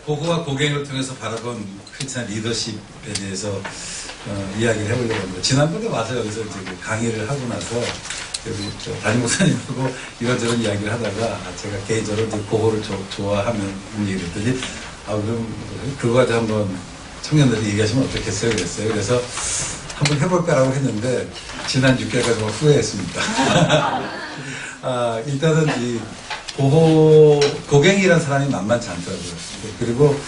고고와 고갱을 통해서 바라본 크리스찬 리더십에 대해서 이야기를 해보려고 합니다. 지난번에 와서 여기서 이제 강의를 하고 나서 여기 담임 목사님하고 이런저런 이야기를 하다가 제가 개인적으로 이제 고고를 좋아하면 얘기를 했더니 그럼 그거 가지고 한번 청년들이 얘기하시면 어떻겠어요? 그랬어요. 그래서 한번 해볼까라고 했는데 지난 6개월까지 후회했습니다. 일단은 이 고갱이라는 사람이 만만치 않더라고요. 그리고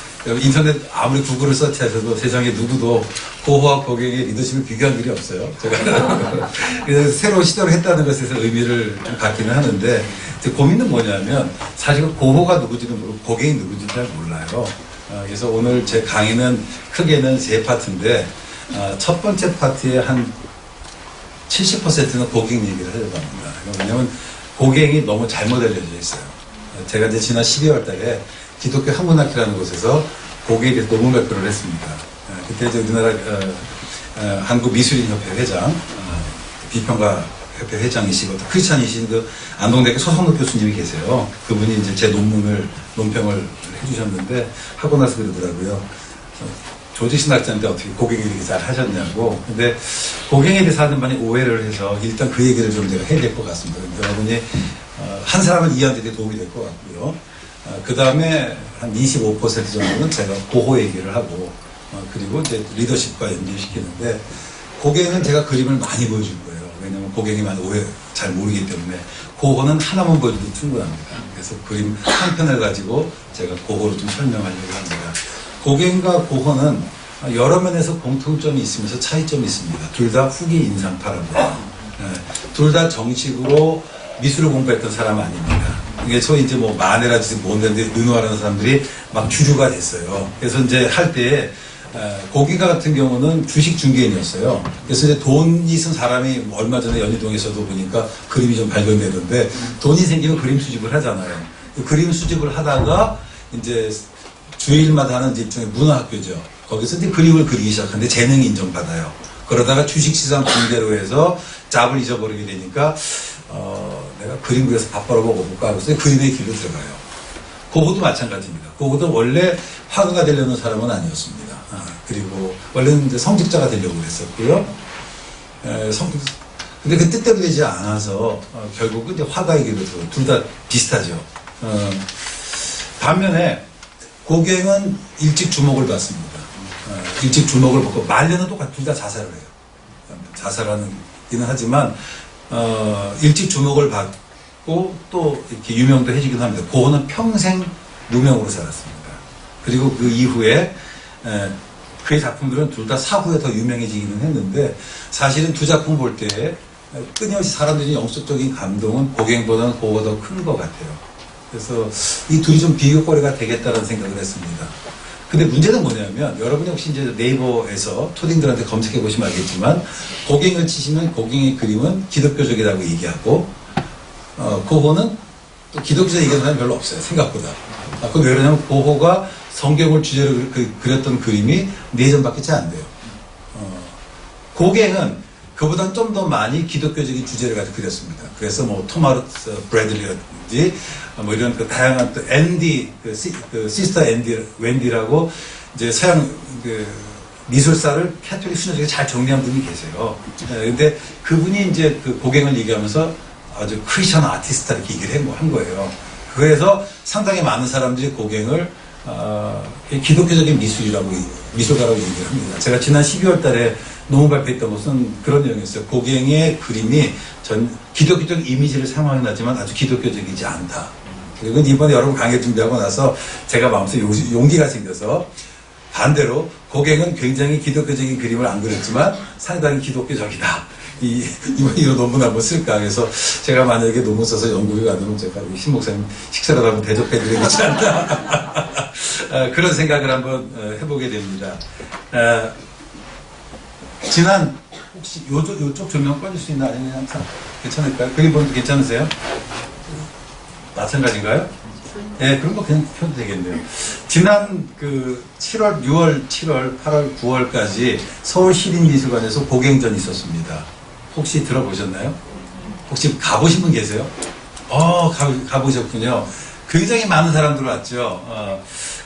인터넷 아무리 구글을 서치하셔도 세상에 누구도 고호와 고갱의 리더십을 비교한 일이 없어요. 제가 그래서 새로운 시도를 했다는 것에서 의미를 좀 갖기는 하는데 고민은 뭐냐면 사실 고호가 누구지는 모르고 고갱이 누구지는 잘 몰라요. 그래서 오늘 제 강의는 크게는 세 파트인데 첫 번째 파트의 한 70%는 고갱 얘기를 하려고 합니다. 왜냐하면 고갱이 너무 잘못 알려져 있어요. 제가 이제 지난 12월 달에 기독교 한문학회라는 곳에서 고갱에 대해서 논문 발표를 했습니다. 그때 이제 우리나라 한국미술인협회 회장, 비평가협회 회장이시고 또 크리스찬이신 그 안동대학교 서성록 교수님이 계세요. 그분이 이제 제 논평을 해주셨는데 하고 나서 그러더라고요. 조지 신학자한테 어떻게 고갱에 이렇게 잘 하셨냐고. 근데 고갱에 대해서 하는 많이 오해를 해서 일단 그 얘기를 좀 제가 해야 될 것 같습니다. 여러분이 한 사람을 이해하는 데 도움이 될 것 같고요. 그 다음에 한 25% 정도는 제가 고호 얘기를 하고 그리고 이제 리더십과 연결시키는데 고갱은 제가 그림을 많이 보여줄 거예요. 왜냐하면 고갱이 많이 오해 잘 모르기 때문에 고호는 하나만 보여줘도 충분합니다. 그래서 그림 한 편을 가지고 제가 고호를 좀 설명하려고 합니다. 고갱과 고호는 여러 면에서 공통점이 있으면서 차이점이 있습니다. 둘 다 후기 인상파라고. 둘 다 정식으로 미술을 공부했던 사람 아닙니다. 이게 소위 이제 뭐 마네라든지 뭔데 르누아라는 사람들이 막 주류가 됐어요. 그래서 이제 할 때에 고기가 같은 경우는 주식 중개인이었어요. 그래서 이제 돈이 쓴 사람이 얼마 전에 연희동에서도 보니까 그림이 좀 발견되던데 돈이 생기면 그림 수집을 하잖아요. 그림 수집을 하다가 이제 주일마다 하는 일종의 문화학교죠. 거기서 이제 그림을 그리기 시작하는데 재능이 인정받아요. 그러다가 주식시장 중대로 해서 잡을 잊어버리게 되니까 내가 그림 그려서 밥 벌어 먹어볼까 하고서 그림의 길로 들어가요. 고고도 마찬가지입니다. 고고도 원래 화가가 되려는 사람은 아니었습니다. 그리고 원래는 이제 성직자가 되려고 그랬었고요. 근데 그 뜻대로 되지 않아서 결국은 이제 화가에게로 둘 다 비슷하죠. 반면에 고갱은 일찍 주목을 받습니다. 일찍 주목을 받고 말년은 둘 다 자살을 해요. 자살하기는 하지만 일찍 주목을 받고 또 이렇게 유명도 해지긴 합니다. 고호는 평생 무명으로 살았습니다. 그리고 그 이후에 그의 작품들은 둘 다 사후에 더 유명해지기는 했는데 사실은 두 작품 볼 때 끊임없이 사람들이 영적적인 감동은 고갱보다는 고호가 더 큰 것 같아요. 그래서 이 둘이 좀 비교거리가 되겠다는 생각을 했습니다. 근데 문제는 뭐냐면 여러분이 혹시 이제 네이버에서 초딩들한테 검색해 보시면 알겠지만 고갱을 치시면 고갱의 그림은 기독교적이라고 얘기하고 고호는 또 기독교적 얘기하는 사람이 별로 없어요. 생각보다. 그럼 왜 그러냐면 고호가 성경을 주제로 그렸던 그림이 4점밖에 채 안 돼요. 고갱은 그보다는 좀 더 많이 기독교적인 주제를 가지고 그렸습니다. 그래서 뭐 토마스 브래들리라든지 뭐 이런 그 다양한 또 앤디 시스터 앤디 웬디라고 이제 서양 미술사를 캐톨릭 수녀 중에 잘 정리한 분이 계세요. 근데 그분이 이제 그 고갱을 얘기하면서 아주 크리스천 아티스트 이렇게 얘기를 한 거예요. 그래서 상당히 많은 사람들이 고갱을 기독교적인 미술가라고 얘기를 합니다. 제가 지난 12월 달에 논문 발표했던 것은 그런 내용이었어요. 고갱의 그림이 기독교적 이미지를 사용하긴 하지만 아주 기독교적이지 않다. 그리고 이번에 여러분 강의 준비하고 나서 제가 마음속에 용기가 생겨서 반대로 고갱은 굉장히 기독교적인 그림을 안 그렸지만 상당히 기독교적이다. 이번 논문 한번 쓸까. 그래서 제가 만약에 논문 써서 연구에 가면 제가 신 목사님 식사라도 한번 대접해드리고 있지 않나. 그런 생각을 한번 해보게 됩니다. 지난 혹시 요쪽 조명 꺼줄 수 있나 아니면 괜찮을까요? 그림 보는 거 괜찮으세요? 마찬가지인가요? 네, 그런 거 그냥 켜도 되겠네요. 지난 6월, 7월, 8월, 9월까지 서울시립미술관에서 고갱전이 있었습니다. 혹시 들어보셨나요? 혹시 가보신 분 계세요? 가보셨군요. 굉장히 많은 사람들 왔죠.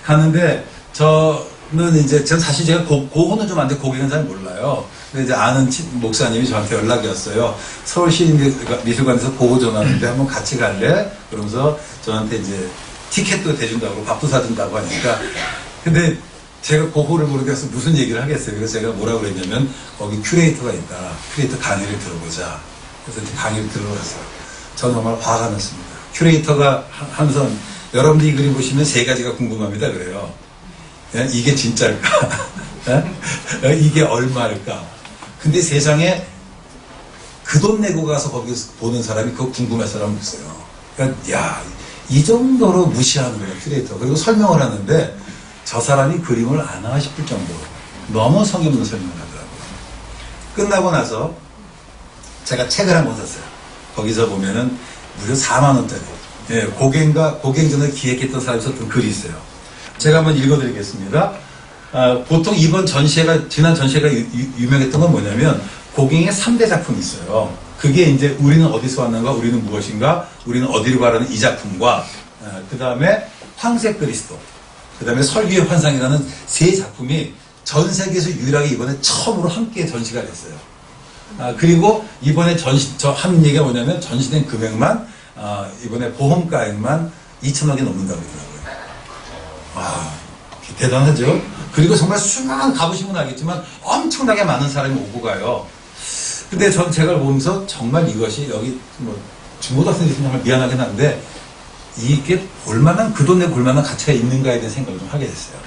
갔는데 저는 이제 전 사실 제가 고호는 좀 아는데 고객은 잘 몰라요. 근데 이제 아는 목사님이 저한테 연락이 왔어요. 서울시민미술관에서 고호 전화하는데 한번 같이 갈래? 그러면서 저한테 이제 티켓도 대준다고 밥도 사준다고 하니까. 근데 제가 고호를 모르겠어 무슨 얘기를 하겠어요. 그래서 제가 뭐라고 그랬냐면 거기 큐레이터가 있다. 큐레이터 강의를 들어보자. 그래서 이제 강의를 들어봤어요. 저 정말 화가 났습니다. 큐레이터가 항상 여러분들이 이 그림 보시면 세 가지가 궁금합니다. 그래요. 이게 진짜일까? 이게 얼마일까? 근데 세상에 그 돈 내고 가서 거기 보는 사람이 그거 궁금할 사람은 없어요. 그러니까 야, 이 정도로 무시하는 거예요. 큐레이터. 그리고 설명을 하는데 저 사람이 그림을 아나 싶을 정도로 너무 성의 없는 설명을 하더라고요. 끝나고 나서 제가 책을 한 권 샀어요. 거기서 보면은 무려 4만 원짜리. 예, 고갱전을 기획했던 사람이 썼던 글이 있어요. 제가 한번 읽어드리겠습니다. 보통 이번 전시회가, 지난 전시회가 유명했던 건 뭐냐면, 고갱의 3대 작품이 있어요. 그게 이제 우리는 어디서 왔는가, 우리는 무엇인가, 우리는 어디로 가라는 이 작품과, 그 다음에 황색 그리스도, 그 다음에 설교의 환상이라는 세 작품이 전 세계에서 유일하게 이번에 처음으로 함께 전시가 됐어요. 그리고 이번에 저 한 얘기가 뭐냐면, 전시된 금액만, 이번에 보험가액만 2천억이 넘는다고 그러더라고요. 와, 대단하죠? 그리고 정말 수많은 가보시면 알겠지만 엄청나게 많은 사람이 오고 가요. 근데 제가 보면서 정말 이것이 여기 중고등학생들이 정말 미안하긴 한데 이게 볼만한, 그 돈 내고 볼만한 가치가 있는가에 대한 생각을 좀 하게 됐어요.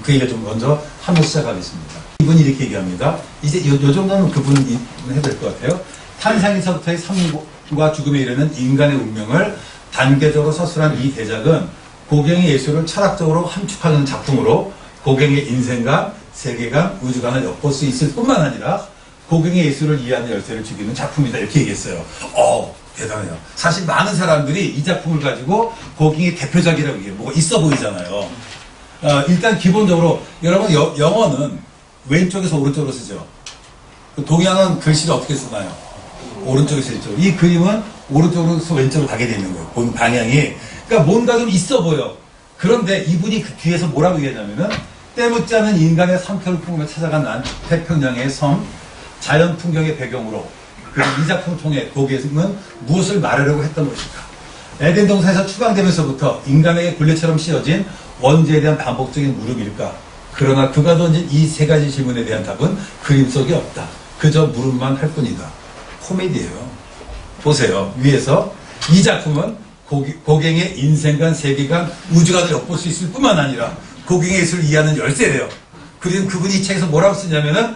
그 얘기를 좀 먼저 하면서 시작하겠습니다. 이분이 이렇게 얘기합니다. 이제 요 정도는 그분이 해야 될 것 같아요. 탄생에서부터의 삶과 죽음에 이르는 인간의 운명을 단계적으로 서술한 이 대작은 고갱의 예술을 철학적으로 함축하는 작품으로 고갱의 인생관, 세계관, 우주관을 엿볼 수 있을 뿐만 아니라 고갱의 예술을 이해하는 열쇠를 주기는 작품이다. 이렇게 얘기했어요. 대단해요. 사실 많은 사람들이 이 작품을 가지고 고갱의 대표작이라고 얘기해요. 뭐가 있어 보이잖아요. 일단 기본적으로 여러분 영어는 왼쪽에서 오른쪽으로 쓰죠. 동양은 글씨를 어떻게 쓰나요? 오른쪽에서 왼쪽으로. 이 그림은 오른쪽으로서 왼쪽으로 가게 되는 거예요. 본 방향이. 그러니까 뭔가 좀 있어 보여. 그런데 이분이 그 뒤에서 뭐라고 얘기하냐면은 때묻지 않은 인간의 상태를 풍경에 찾아간 태평양의 섬, 자연 풍경의 배경으로 그리고 이 작품을 통해 고갱은 무엇을 말하려고 했던 것일까? 에덴 동산에서 추방되면서부터 인간에게 굴레처럼 씌어진 원죄에 대한 반복적인 물음일까? 그러나 그가 던진 이 세 가지 질문에 대한 답은 그림 속에 없다. 그저 물음만 할 뿐이다. 코미디예요. 보세요. 위에서 이 작품은 고갱의 인생관, 세계관, 우주관을 엿볼 수 있을 뿐만 아니라 고갱의 예술을 이해하는 열쇠래요. 그리고 그분이 이 책에서 뭐라고 쓰냐면은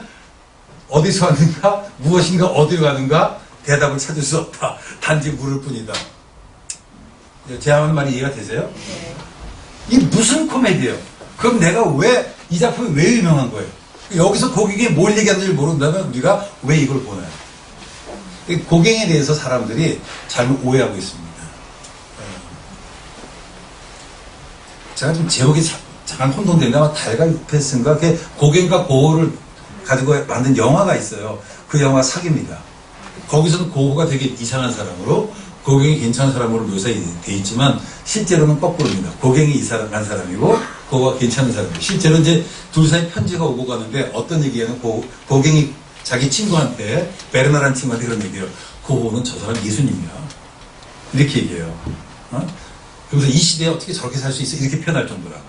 어디서 왔는가, 무엇인가, 어디로 가는가 대답을 찾을 수 없다. 단지 물을 뿐이다. 제가 하는 말이 이해가 되세요? 네. 이게 무슨 코미디예요? 그럼 내가 왜 이 작품이 왜 유명한 거예요? 여기서 고갱이 뭘 얘기하는지 모른다면 우리가 왜 이걸 보나요? 고갱에 대해서 사람들이 잘못 오해하고 있습니다. 제가 좀 제목이 잠깐 혼동된다. 아마 달걀 유패스인가? 고갱과 고호를 가지고 만든 영화가 있어요. 그 영화 사기입니다. 거기서는 고호가 되게 이상한 사람으로 고갱이 괜찮은 사람으로 묘사되어 있지만 실제로는 거꾸로입니다. 고갱이 이상한 사람이고 고호가 괜찮은 사람이에요. 실제로 이제 둘 사이 편지가 오고 가는데 어떤 얘기에는 고갱이 자기 친구한테, 베르나라는 친구한테 그런 얘기해요. 고호는 저 사람 예수님이야. 이렇게 얘기해요. 그래서 이 시대에 어떻게 저렇게 살 수 있어? 이렇게 표현할 정도라고.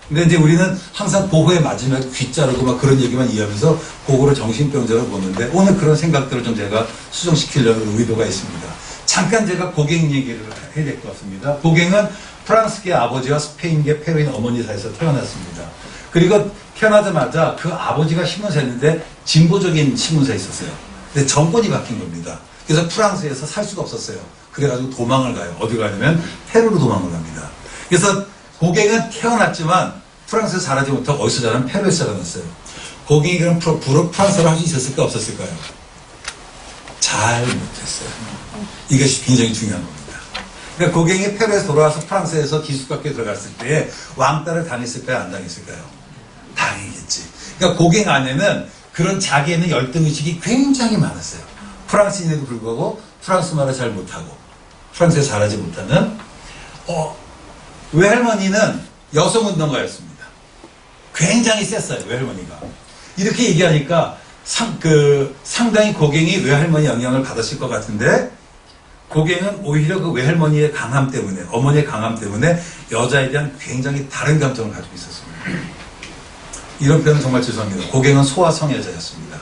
근데 이제 우리는 항상 고호의 마지막에 귀 자르고 막 그런 얘기만 이해하면서 고호를 정신병자로 보는데 오늘 그런 생각들을 좀 제가 수정시키려는 의도가 있습니다. 잠깐 제가 고갱 얘기를 해야 될 것 같습니다. 고갱은 프랑스계 아버지와 스페인계 페루인 어머니 사이에서 태어났습니다. 그리고 태어나자마자 그 아버지가 신문사에 있는데 진보적인 신문사에 있었어요. 근데 정권이 바뀐 겁니다. 그래서 프랑스에서 살 수가 없었어요. 그래가지고 도망을 가요. 어디 가냐면 페루로 도망을 갑니다. 그래서 고갱은 태어났지만 프랑스에서 자라지 못하고 어디서 자라면 페루에서 자라났어요. 고갱이 그럼 프랑스어를 할 수 있었을까 없었을까요? 잘 못했어요. 이것이 굉장히 중요한 겁니다. 그러니까 고갱이 페루에서 돌아와서 프랑스에서 기숙학교에 들어갔을 때 왕따를 당했을까요? 안 당했을까요? 당했겠지. 그러니까 고갱 안에는 그런 자기에는 열등의식이 굉장히 많았어요. 프랑스인에도 불구하고 프랑스 말을 잘 못하고 프랑스에 자라지 못하는 외할머니는 여성운동가였습니다. 굉장히 셌어요, 외할머니가. 이렇게 얘기하니까 상당히 고갱이 외할머니 영향을 받았을 것 같은데, 고갱은 오히려 그 외할머니의 강함 때문에, 어머니의 강함 때문에 여자에 대한 굉장히 다른 감정을 가지고 있었습니다. 이런 표현은 정말 죄송합니다. 고갱은 소아성애자였습니다.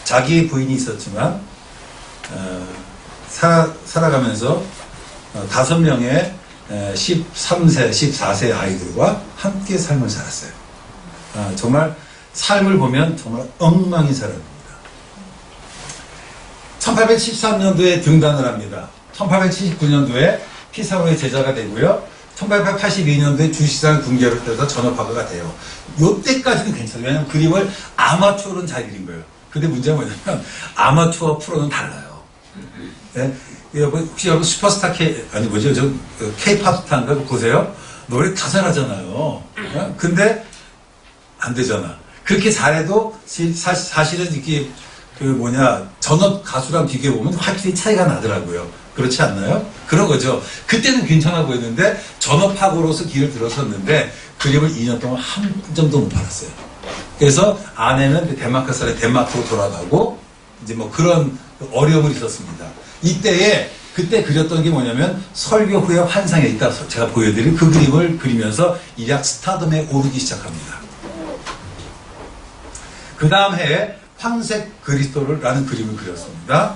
자기의 부인이 있었지만 살아가면서 5명의 13세, 14세 아이들과 함께 삶을 살았어요. 정말 삶을 보면 정말 엉망인 사람입니다. 1813년도에 등단을 합니다. 1879년도에 피사로의 제자가 되고요. 1882년도에 주식시장 군계로 떠서 전업화가가 돼요. 요때까지는 괜찮아요. 왜냐하면 그림을 아마추어로는 잘 그린 거예요. 근데 문제가 뭐냐면 아마추어 프로는 달라요. 네? 혹시 여러분 슈퍼스타 K-팝 스타인가 보세요? 노래 다 잘하잖아요. 근데 안 되잖아. 그렇게 잘해도 사실은 이렇게 전업 가수랑 비교해보면 확실히 차이가 나더라고요. 그렇지 않나요? 그런 거죠. 그때는 괜찮아 보였는데 전업학으로서 길을 들어섰는데 그림을 2년 동안 한 점도 못 팔았어요. 그래서 아내는 덴마크 사람이 덴마크로 돌아가고 이제 뭐 그런 어려움이 있었습니다. 그때 그렸던 게 뭐냐면 설교 후에 환상에 있다 제가 보여드린 그 그림을 그리면서 이약 스타덤에 오르기 시작합니다. 그 다음 해에 황색 그리스도라는 그림을 그렸습니다.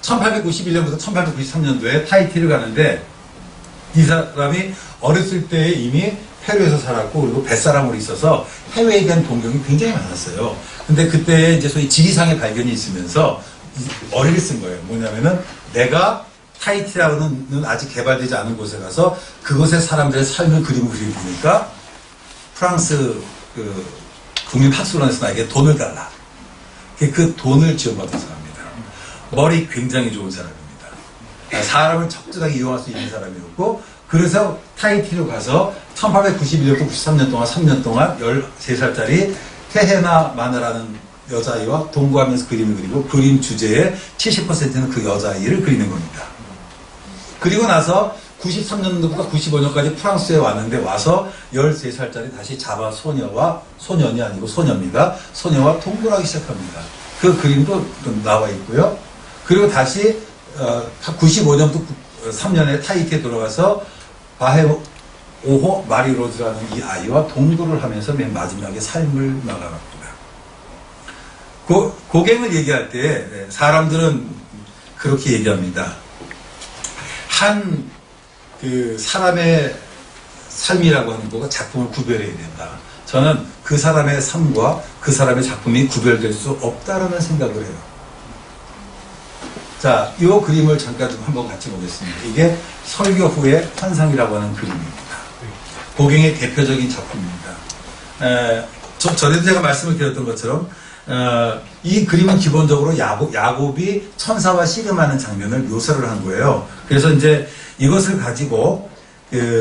1891년부터 1893년도에 타히티를 가는데 이 사람이 어렸을 때 이미 페루에서 살았고 그리고 뱃사람으로 있어서 해외에 대한 동경이 굉장히 많았어요. 근데 그때 이제 소위 지리상의 발견이 있으면서 어리를 쓴 거예요. 뭐냐면은 내가 타히티라고는 아직 개발되지 않은 곳에 가서 그곳의 사람들의 삶을 그림을 그리니까 프랑스 국민학술원에서 나에게 돈을 달라. 그 돈을 지원받은 사람입니다. 머리 굉장히 좋은 사람입니다. 사람을 적절하게 이용할 수 있는 사람이었고 그래서 타히티로 가서 1891년부터 93년 동안 3년 동안 13살짜리 테헤나 마느라는 여자아이와 동거하면서 그림을 그리고 그림 주제의 70%는 그 여자아이를 그리는 겁니다. 그리고 나서 93년도부터 95년까지 프랑스에 왔는데 와서 13살짜리 다시 자바 소년이 아니고 소녀입니다. 소녀와 동거를 하기 시작합니다. 그 그림도 나와 있고요. 그리고 다시 95년부터 3년에 타히티에 돌아가서 바헤 오호 마리로즈라는 이 아이와 동거를 하면서 맨 마지막에 삶을 나가갑니다. 고갱을 얘기할 때 사람들은 그렇게 얘기합니다. 사람의 삶이라고 하는 거가 작품을 구별해야 된다. 저는 그 사람의 삶과 그 사람의 작품이 구별될 수 없다라는 생각을 해요. 자, 이 그림을 잠깐 좀 한번 같이 보겠습니다. 이게 설교 후의 환상이라고 하는 그림입니다. 고갱의 대표적인 작품입니다. 전에도 제가 말씀을 드렸던 것처럼 이 그림은 기본적으로 야곱이 천사와 씨름하는 장면을 묘사를 한 거예요. 그래서 이제 이것을 가지고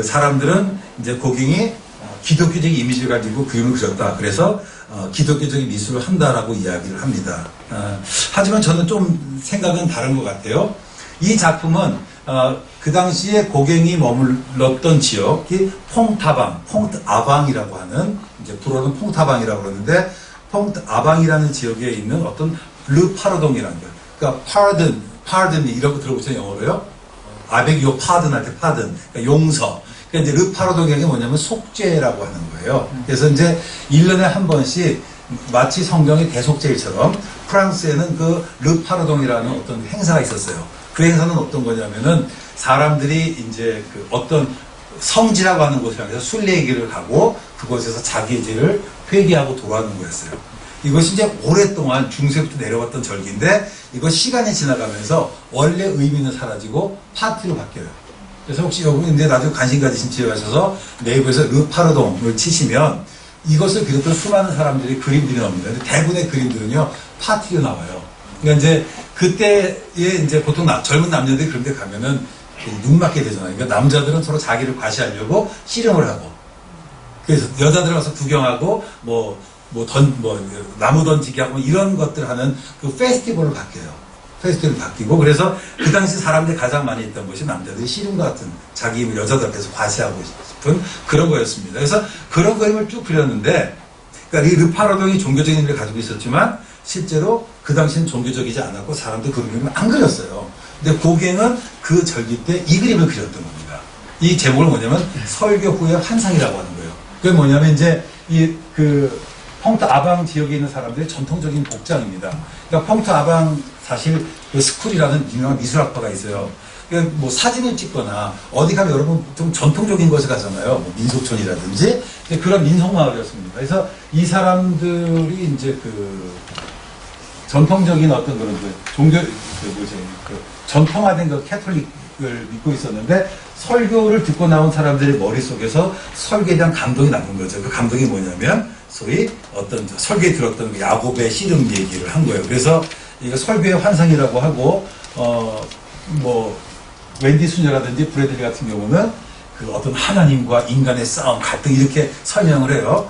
사람들은 이제 고갱이 기독교적인 이미지를 가지고 그림을 그렸다. 그래서 기독교적인 미술을 한다라고 이야기를 합니다. 하지만 저는 좀 생각은 다른 것 같아요. 이 작품은 그 당시에 고갱이 머물렀던 지역이 퐁트아방이라고 하는 이제 불어는 퐁트아방이라고 그러는데 퐁트아방이라는 지역에 있는 어떤 르파르동이라는 거예요. 그러니까 pardon 이런 거 들어보세요 영어로요. I beg your pardon 할 때 pardon, 그러니까 용서. 그러니까 이제 르파르동이 뭐냐면 속죄라고 하는 거예요. 그래서 이제 1년에 한 번씩 마치 성경의 대속죄일처럼 프랑스에는 그 르파르동이라는 어떤 행사가 있었어요. 그 행사는 어떤 거냐면은 사람들이 이제 그 어떤 성지라고 하는 곳을 향해서 순례기를 가고 그곳에서 자기의 죄를 회개하고 돌아오는 거였어요. 이것이 이제 오랫동안 중세부터 내려왔던 절기인데 이거 시간이 지나가면서 원래 의미는 사라지고 파티로 바뀌어요. 그래서 혹시 여러분이 나중에 관심 가지신 지역에 가셔서 네이버에서 르파르동을 치시면 이것을 비롯한 수많은 사람들이 그림들이 나옵니다. 근데 대부분의 그림들은요 파티로 나와요. 그러니까 이제 그때에 이제 보통 젊은 남녀들이 그런 데 가면은 눈 맞게 되잖아요. 그러니까 남자들은 서로 자기를 과시하려고 씨름을 하고 그래서 여자들 와서 구경하고 나무 던지기 하고 이런 것들 하는 그 페스티벌로 바뀌어요. 페스티벌이 바뀌고, 그래서 그 당시 사람들이 가장 많이 있던 것이 남자들이 씨름과 같은 자기 여자들 앞에서 과시하고 싶은 그런 거였습니다. 그래서 그런 그림을 쭉 그렸는데, 그러니까 이 르파르동이 종교적인 의미를 가지고 있었지만 실제로 그 당시는 종교적이지 않았고 사람들 그런 그림을 안 그렸어요. 근데 고갱은 그 절기 때 이 그림을 그렸던 겁니다. 이 제목을 뭐냐면 설교 후의 환상이라고 하는 거예요. 그게 뭐냐면 이제 펑트 아방 지역에 있는 사람들의 전통적인 복장입니다. 그러니까 펑트 아방 사실 그 스쿨이라는 유명한 미술학과가 있어요. 그러니까 뭐 사진을 찍거나 어디 가면 여러분 좀 전통적인 곳에 가잖아요. 뭐 민속촌이라든지 그런 민속마을이었습니다. 그래서 이 사람들이 이제 그 전통적인 어떤 그런 전통화된 그 캐톨릭을 믿고 있었는데 설교를 듣고 나온 사람들의 머릿속에서 설교에 대한 감동이 남은 거죠. 그 감동이 뭐냐면 소위 어떤 설교에 들었던 그 야곱의 씨름 얘기를 한 거예요. 그래서 이거 설교의 환상이라고 하고 뭐 웬디 수녀라든지 브래들리 같은 경우는 그 어떤 하나님과 인간의 싸움, 갈등 이렇게 설명을 해요.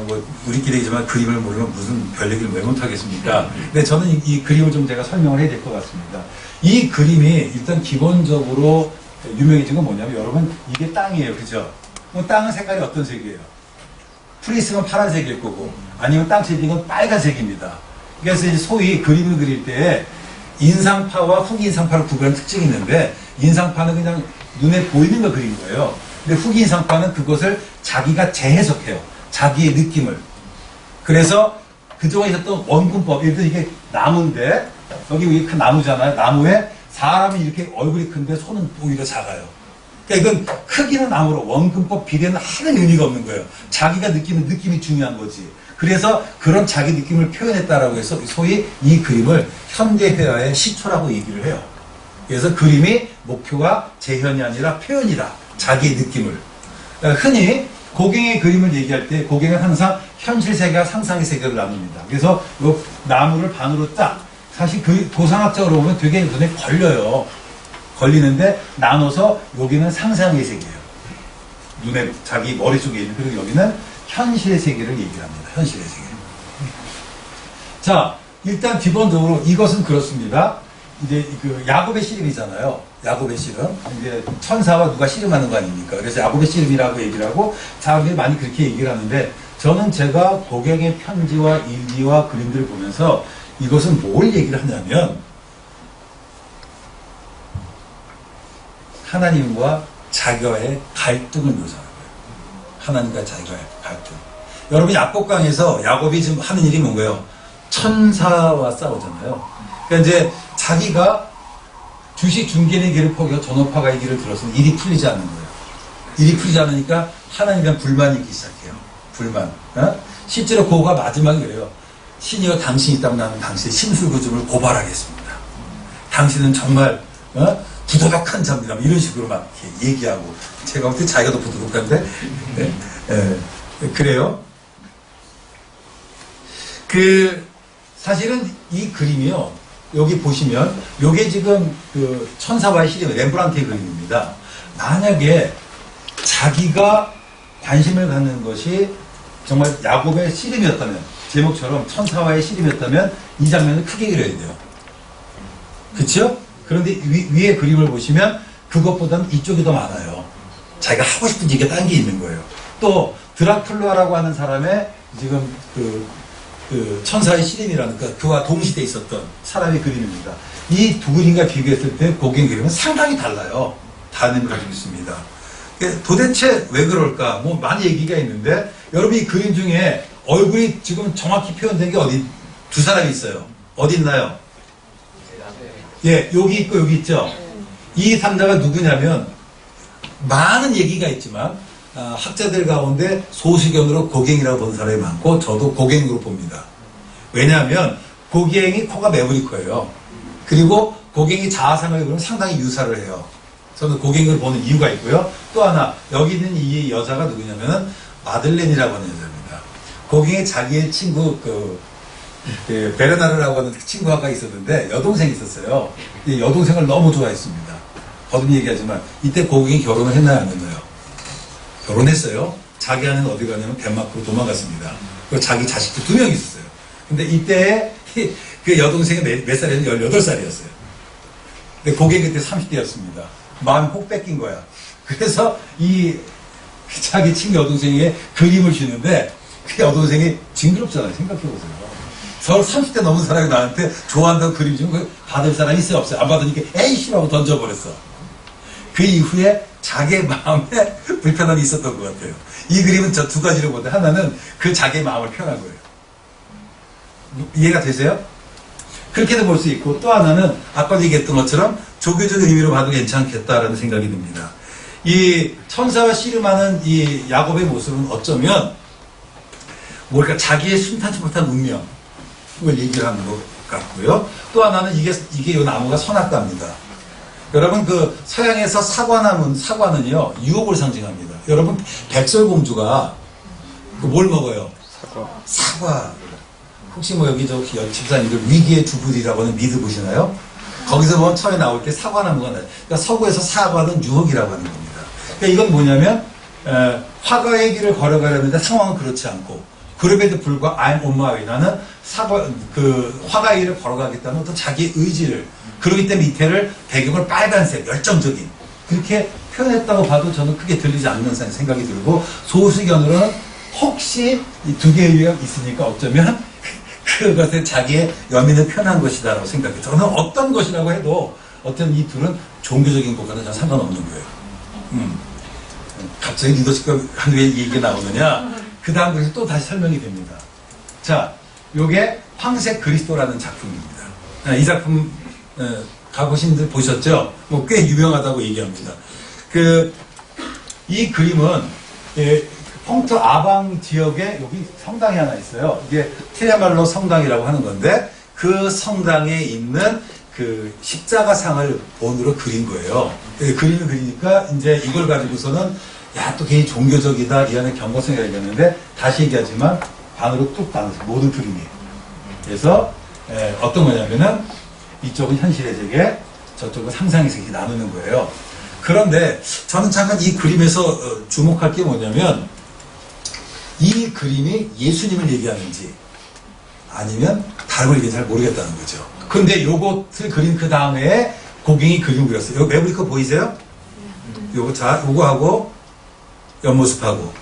뭐 우리끼리 얘기지만 그림을 모르면 무슨 별 얘기를 왜 못하겠습니까? 근데 저는 이 그림을 좀 제가 설명을 해야 될 것 같습니다. 이 그림이 일단 기본적으로 유명해진 건 뭐냐면 여러분 이게 땅이에요. 그죠? 그럼 땅은 색깔이 어떤 색이에요? 프리스는 파란색일 거고 아니면 땅 쉐딩은 빨간색입니다. 그래서 이제 소위 그림을 그릴 때 인상파와 후기인상파를 구분하는 특징이 있는데 인상파는 그냥 눈에 보이는 걸 그린 거예요. 근데 후기인상파는 그것을 자기가 재해석해요. 자기의 느낌을. 그래서 그동안 있었던 원근법, 예를 들어 이게 나무인데 여기 큰 나무잖아요. 나무에 사람이 이렇게 얼굴이 큰데 손은 오히려 작아요. 그러니까 이건 크기는 나무로 원근법 비례는 하는 의미가 없는 거예요. 자기가 느끼는 느낌이 중요한 거지. 그래서 그런 자기 느낌을 표현했다라고 해서 소위 이 그림을 현대회화의 시초라고 얘기를 해요. 그래서 그림이 목표가 재현이 아니라 표현이다. 자기의 느낌을. 흔히 고갱의 그림을 얘기할 때 고갱은 항상 현실 세계와 상상의 세계를 나눕니다. 그래서 이 나무를 반으로 딱 사실 그 도상학적으로 보면 되게 눈에 걸려요. 걸리는데 나눠서 여기는 상상의 세계예요. 눈에 자기 머릿속에 있는. 그리고 여기는 현실의 세계를 얘기를 합니다. 현실의 세계. 자, 일단 기본적으로 이것은 그렇습니다. 이제 그 야곱의 씨름이잖아요. 야곱의 씨름. 이제 천사와 누가 씨름하는 거 아닙니까? 그래서 야곱의 씨름이라고 얘기를 하고 사람들이 많이 그렇게 얘기를 하는데 저는 제가 고갱의 편지와 일기와 그림들을 보면서 이것은 뭘 얘기를 하냐면 하나님과 자기와의 갈등을 묘사하는 거예요. 하나님과 자기와의 갈등. 여러분 야곱강에서 야곱이 지금 하는 일이 뭔가요? 천사와 싸우잖아요. 그러니까 이제 자기가 주식 중개인의 길을 포기하고 전업화가의 길을 들어서는 일이 풀리지 않는 거예요. 일이 풀리지 않으니까 하나님이랑 불만이 있기 시작해요. 불만. 실제로 그거가 마지막에 그래요. 신이여 당신이 있다면 나는 당신의 심술구줌을 고발하겠습니다. 당신은 정말 부도덕한 자입니다. 이런 식으로 막 얘기하고 제가 볼 때 자기가 더 부도덕한데 그래요. 사실은 이 그림이요. 여기 보시면 요게 지금 그 천사와의 씨름 렘브란트의 그림입니다. 만약에 자기가 관심을 갖는 것이 정말 야곱의 씨름이었다면 제목처럼 천사와의 씨름이었다면 이 장면을 크게 그려야 돼요. 그렇죠? 그런데 위에 그림을 보시면 그것보다는 이쪽이 더 많아요. 자기가 하고 싶은 얘기가 딴 게 있는 거예요. 또 드라큘라라고 하는 사람의 지금 그 천사의 씨름이라는 그와 동시대에 있었던 사람의 그림입니다. 이 두 그림과 비교했을 때 고갱 그림은 상당히 달라요. 다른 가지고 있습니다. 도대체 왜 그럴까? 뭐 많이 얘기가 있는데 여러분 이 그림 중에 얼굴이 지금 정확히 표현된 게 어디 두 사람이 있어요. 어디 있나요? 예, 여기 있고 여기 있죠. 이 삼자가 누구냐면 많은 얘기가 있지만 학자들 가운데 소수견으로 고갱이라고 보는 사람이 많고 저도 고갱으로 봅니다. 왜냐하면 고갱이 코가 매부리코예요. 그리고 고갱이 자아상을 보면 상당히 유사를 해요. 저는 고갱을 보는 이유가 있고요. 또 하나 여기 있는 이 여자가 누구냐면 마들렌이라고 하는 여자입니다. 고갱이 자기의 친구 베르나르라고 하는 친구가 있었는데 여동생이 있었어요. 이 여동생을 너무 좋아했습니다. 거듭 얘기하지만 이때 고갱이 결혼을 했나요 안 했나요? 결혼했어요. 자기 아내는 어디 가냐면 덴마크로 도망갔습니다. 그리고 자기 자식도 2명 있었어요. 근데 이때에 그 여동생이 몇 살이었냐? 18살이었어요. 근데 고객이 그때 30대였습니다. 마음이 혹 뺏긴 거야. 그래서 자기 친구 여동생의 그림을 주는데 그 여동생이 징그럽잖아요. 생각해보세요. 서울 30대 넘은 사람이 나한테 좋아한다고 그림 주면 받을 사람이 있어요? 없어요? 안 받으니까 에이씨 하고 던져버렸어. 그 이후에 자기의 마음에 불편함이 있었던 것 같아요. 이 그림은 저 두 가지로 보는데 하나는 그 자기의 마음을 표현한 거예요. 이해가 되세요? 그렇게도 볼 수 있고 또 하나는 아까 얘기했던 것처럼 종교적 의미로 봐도 괜찮겠다라는 생각이 듭니다. 이 천사와 씨름하는 이 야곱의 모습은 어쩌면 뭘까 자기의 순탄치 못한 운명을 얘기를 하는 것 같고요. 또 하나는 이게 이 나무가 선악과입니다. 여러분 그 서양에서 사과는요 유혹을 상징합니다. 여러분 백설공주가 뭘 먹어요? 사과. 혹시 뭐 여기 집사님들 위기의 두부리라고 하는 미드 보시나요? 거기서 보면 처음에 나올 때 사과나무가 나요. 그러니까 서구에서 사과는 유혹이라고 하는 겁니다. 그러니까 이건 뭐냐면 화가의 길을 걸어가려는데 상황은 그렇지 않고 그럼에도 불구하고 I'm on my way. 나는 화가의 길을 걸어가겠다는 어떤 자기의 의지를 그러기 때문에 밑에를 배경을 빨간색 열정적인 그렇게 표현했다고 봐도 저는 크게 들리지 않는 생각이 들고 소수견으로는 혹시 이 두 개의 의미가 있으니까 어쩌면 그것에 자기의 여민을 표현한 것이다라고 생각해요. 저는 어떤 것이라고 해도 어떤 이 둘은 종교적인 것과는 전 상관없는 거예요. 갑자기 리더십과 한 왜 얘기가 나오느냐? 그 다음 글에서 또 다시 설명이 됩니다. 자, 요게 황색 그리스도라는 작품입니다. 이 작품 가보신 분들 보셨죠? 뭐 꽤 유명하다고 얘기합니다. 이 그림은 펑트 아방 지역에 여기 성당이 하나 있어요. 이게 티레말로 성당이라고 하는 건데 그 성당에 있는 그 십자가상을 본으로 그린 거예요. 그림을 그리니까 이제 이걸 가지고서는 야, 또 괜히 종교적이다 이 안에 경고성이 있는데 다시 얘기하지만 반으로 뚝 나눠서 모든 그림이. 그래서 어떤 거냐면은 이쪽은 현실의 세계, 저쪽은 상상의 세계 나누는 거예요. 그런데 저는 잠깐 이 그림에서 주목할 게 뭐냐면 이 그림이 예수님을 얘기하는지 아니면 다른 걸 얘기하는지 잘 모르겠다는 거죠. 근데 요것을 그린 그 다음에 고갱이 그림 그렸어요. 요거 매부리 거 보이세요? 요거하고 옆모습하고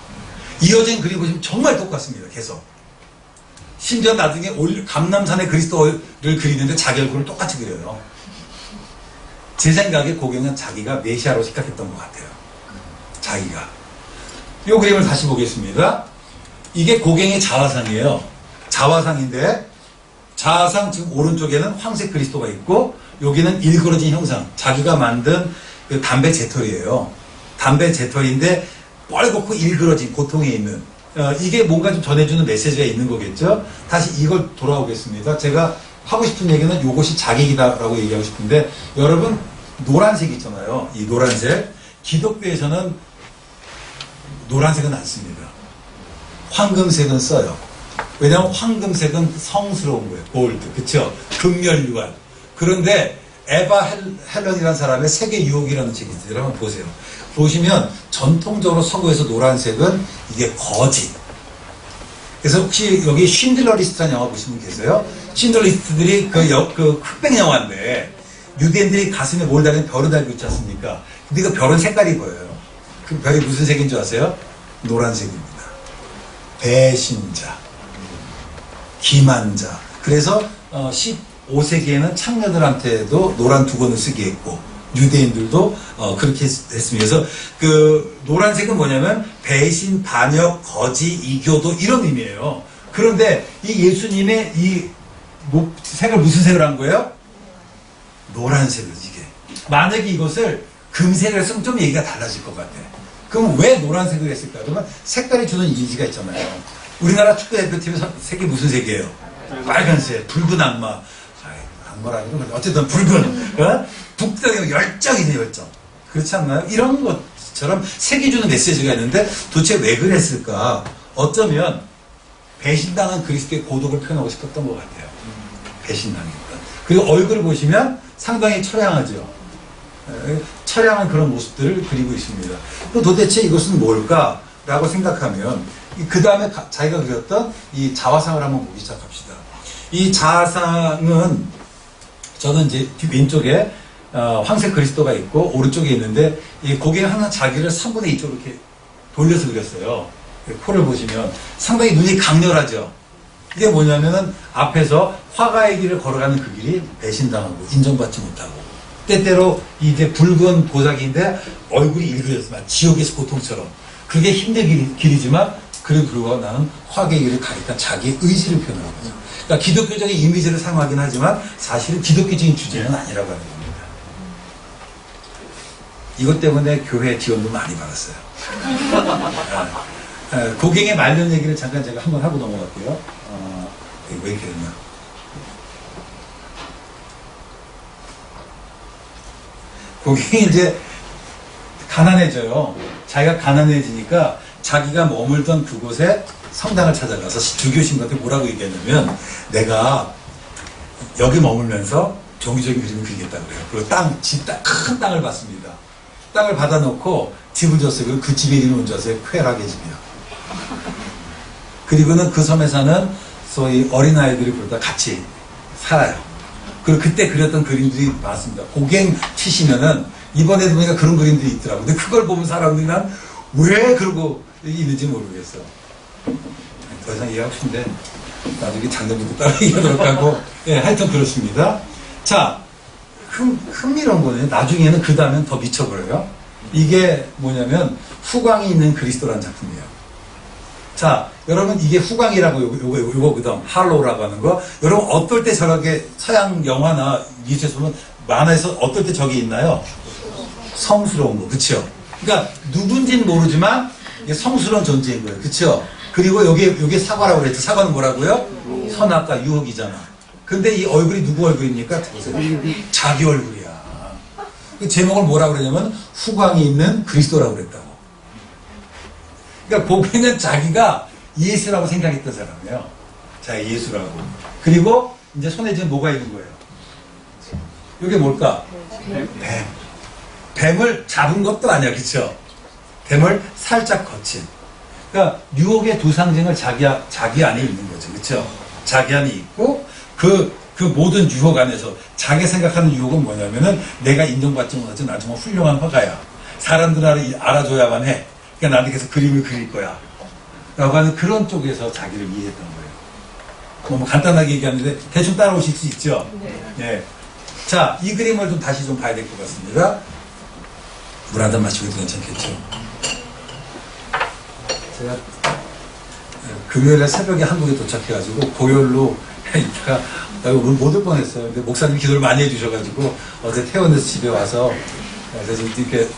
이어진 그림 보시면 정말 똑같습니다. 계속. 심지어 나중에 감남산의 그리스도를 그리는데 자기 얼굴을 똑같이 그려요. 제 생각에 고갱은 자기가 메시아로 생각했던 것 같아요. 자기가. 요 그림을 다시 보겠습니다. 이게 고갱의 자화상이에요. 자화상인데 자화상 지금 오른쪽에는 황색 그리스도가 있고 여기는 일그러진 형상. 자기가 만든 그 담배 재털이에요. 담배 재털인데 뻘겋고 일그러진 고통에 있는 이게 뭔가 좀 전해주는 메시지가 있는 거겠죠. 다시 이걸 돌아오겠습니다. 제가 하고 싶은 얘기는 이것이 자객이다라고 얘기하고 싶은데 여러분 노란색 있잖아요. 이 노란색 기독교에서는 노란색은 안 씁니다. 황금색은 써요. 왜냐하면 황금색은 성스러운 거예요. 골드, 그쵸? 금멸유관. 그런데 에바 헬런이라는 사람의 세계 유혹이라는 책이 있어요. 여러분 보세요. 보시면 전통적으로 서구에서 노란색은 이게 거짓. 그래서 혹시 여기 쉰들러 리스트라는 영화 보신 분 계세요? 쉰들러 리스트들이 그 흑백 영화인데 유대인들이 가슴에 뭘 달면 별을 달고 있지 않습니까? 근데 그 별은 색깔이 보여요. 그 별이 무슨 색인 줄 아세요? 노란색입니다. 배신자, 기만자. 그래서 15세기에는 창녀들한테도 노란 두건을 쓰게 했고 유대인들도 그렇게 했습니다. 그래서 그 노란색은 뭐냐면 배신, 반역, 거짓, 이교도 이런 의미예요. 그런데 이 예수님의 이 색을 무슨 색을 한 거예요? 노란색을 이게. 만약에 이것을 금색을 했으면 좀 얘기가 달라질 것 같아. 그럼 왜 노란색을 했을까? 그러면 색깔이 주는 이미지가 있잖아요. 우리나라 축구대표팀의 색이 무슨 색이에요? 빨간색, 붉은 악마. 악마라기는 어쨌든 붉은, 북등의 열정이네, 열정. 그렇지 않나요? 이런 것처럼 색이 주는 메시지가 있는데 도대체 왜 그랬을까? 어쩌면 배신당한 그리스도의 고독을 표현하고 싶었던 것 같아요. 배신당했다. 그리고 얼굴을 보시면 상당히 처량하죠. 처량한 그런 모습들을 그리고 있습니다. 또 도대체 이것은 뭘까? 라고 생각하면 그 다음에 자기가 그렸던 이 자화상을 한번 보기 시작합시다. 이 좌상은 저는 이제 왼쪽에 황색 그리스도가 있고 오른쪽에 있는데 이 고개는 항상 자기를 3분의 2쪽으로 이렇게 돌려서 그렸어요. 코를 보시면 상당히 눈이 강렬하죠. 이게 뭐냐면은 앞에서 화가의 길을 걸어가는 그 길이 배신당하고 인정받지 못하고 때때로 이제 붉은 도자기인데 얼굴이 일그러졌지만 지옥에서 고통처럼 그게 힘든 길이지만 그래도 불구하고 나는 화가의 길을 가겠다 자기의 의지를 표현하는 거죠. 그러니까 기독교적인 이미지를 사용하긴 하지만 사실은 기독교적인 주제는 아니라고 하는 겁니다. 이것 때문에 교회 지원도 많이 받았어요. 고갱의 말년 얘기를 잠깐 제가 한번 하고 넘어갈게요. 왜 이렇게 됐나? 고갱이 이제 가난해져요. 자기가 가난해지니까 자기가 머물던 그곳에 성당을 찾아가서 주교신한테 뭐라고 얘기했냐면 내가 여기 머물면서 종교적인 그림을 그리겠다 그래요. 그리고 큰 땅을 받습니다. 땅을 받아놓고 집을 줬어요. 그 집에 이름을 줬어요. 쾌락의 집이요. 그리고는 그 섬에 사는 소위 어린아이들이 그러다 같이 살아요. 그리고 그때 그렸던 그림들이 많습니다. 고갱 치시면은 이번에도 보니까 그런 그림들이 있더라고요. 근데 그걸 보면 사람들이 난 왜 그러고 있는지 모르겠어. 더 이상 이해하고 싶은데 나중에 장르부터 따로 얘기하도록 하고 하여튼 그렇습니다. 자, 흥미로운 거는 나중에는 그 다음엔 더 미쳐버려요. 이게 뭐냐면 후광이 있는 그리스도라는 작품이에요. 자, 여러분 이게 후광이라고 요거거든. 할로우라고 하는 거. 여러분 어떨 때 저렇게 서양 영화나 미술에서 보면 만화에서 어떨 때 저게 있나요? 성스러운 거, 그쵸? 그러니까 누군지는 모르지만 이게 성스러운 존재인 거예요, 그쵸? 그리고 여기 사과라고 그랬죠. 사과는 뭐라고요? 선악과 유혹이잖아. 근데 이 얼굴이 누구 얼굴입니까? 자기 얼굴이야. 그 제목을 뭐라고 그러냐면 후광이 있는 그리스도라고 그랬다고. 그러니까 고갱은 자기가 예수라고 생각했던 사람이에요. 자, 예수라고. 그리고 이제 손에 지금 뭐가 있는 거예요? 이게 뭘까? 뱀. 뱀을 잡은 것도 아니야, 그쵸? 뱀을 살짝 거친. 그러니까 유혹의 두 상징을 자기 안에 있는 거죠, 그쵸? 자기 안에 있고 그 모든 유혹 안에서 자기 생각하는 유혹은 뭐냐면은 내가 인정받지 못하지 나 정말 훌륭한 화가야. 사람들 알아줘야만 해. 그러니까 나한테 계속 그림을 그릴 거야. 라고 하는 그런 쪽에서 자기를 이해했던 거예요. 뭐 간단하게 얘기하는데 대충 따라오실 수 있죠? 네. 자, 이 그림을 좀 다시 좀 봐야 될 것 같습니다. 물 한 잔 마시고도 괜찮겠죠? 제가 금요일에 새벽에 한국에 도착해가지고 고열로 있다가 오늘 못 올 뻔했어요. 근데 목사님이 기도를 많이 해주셔가지고 어제 퇴원해서 집에 와서 그래서 이렇게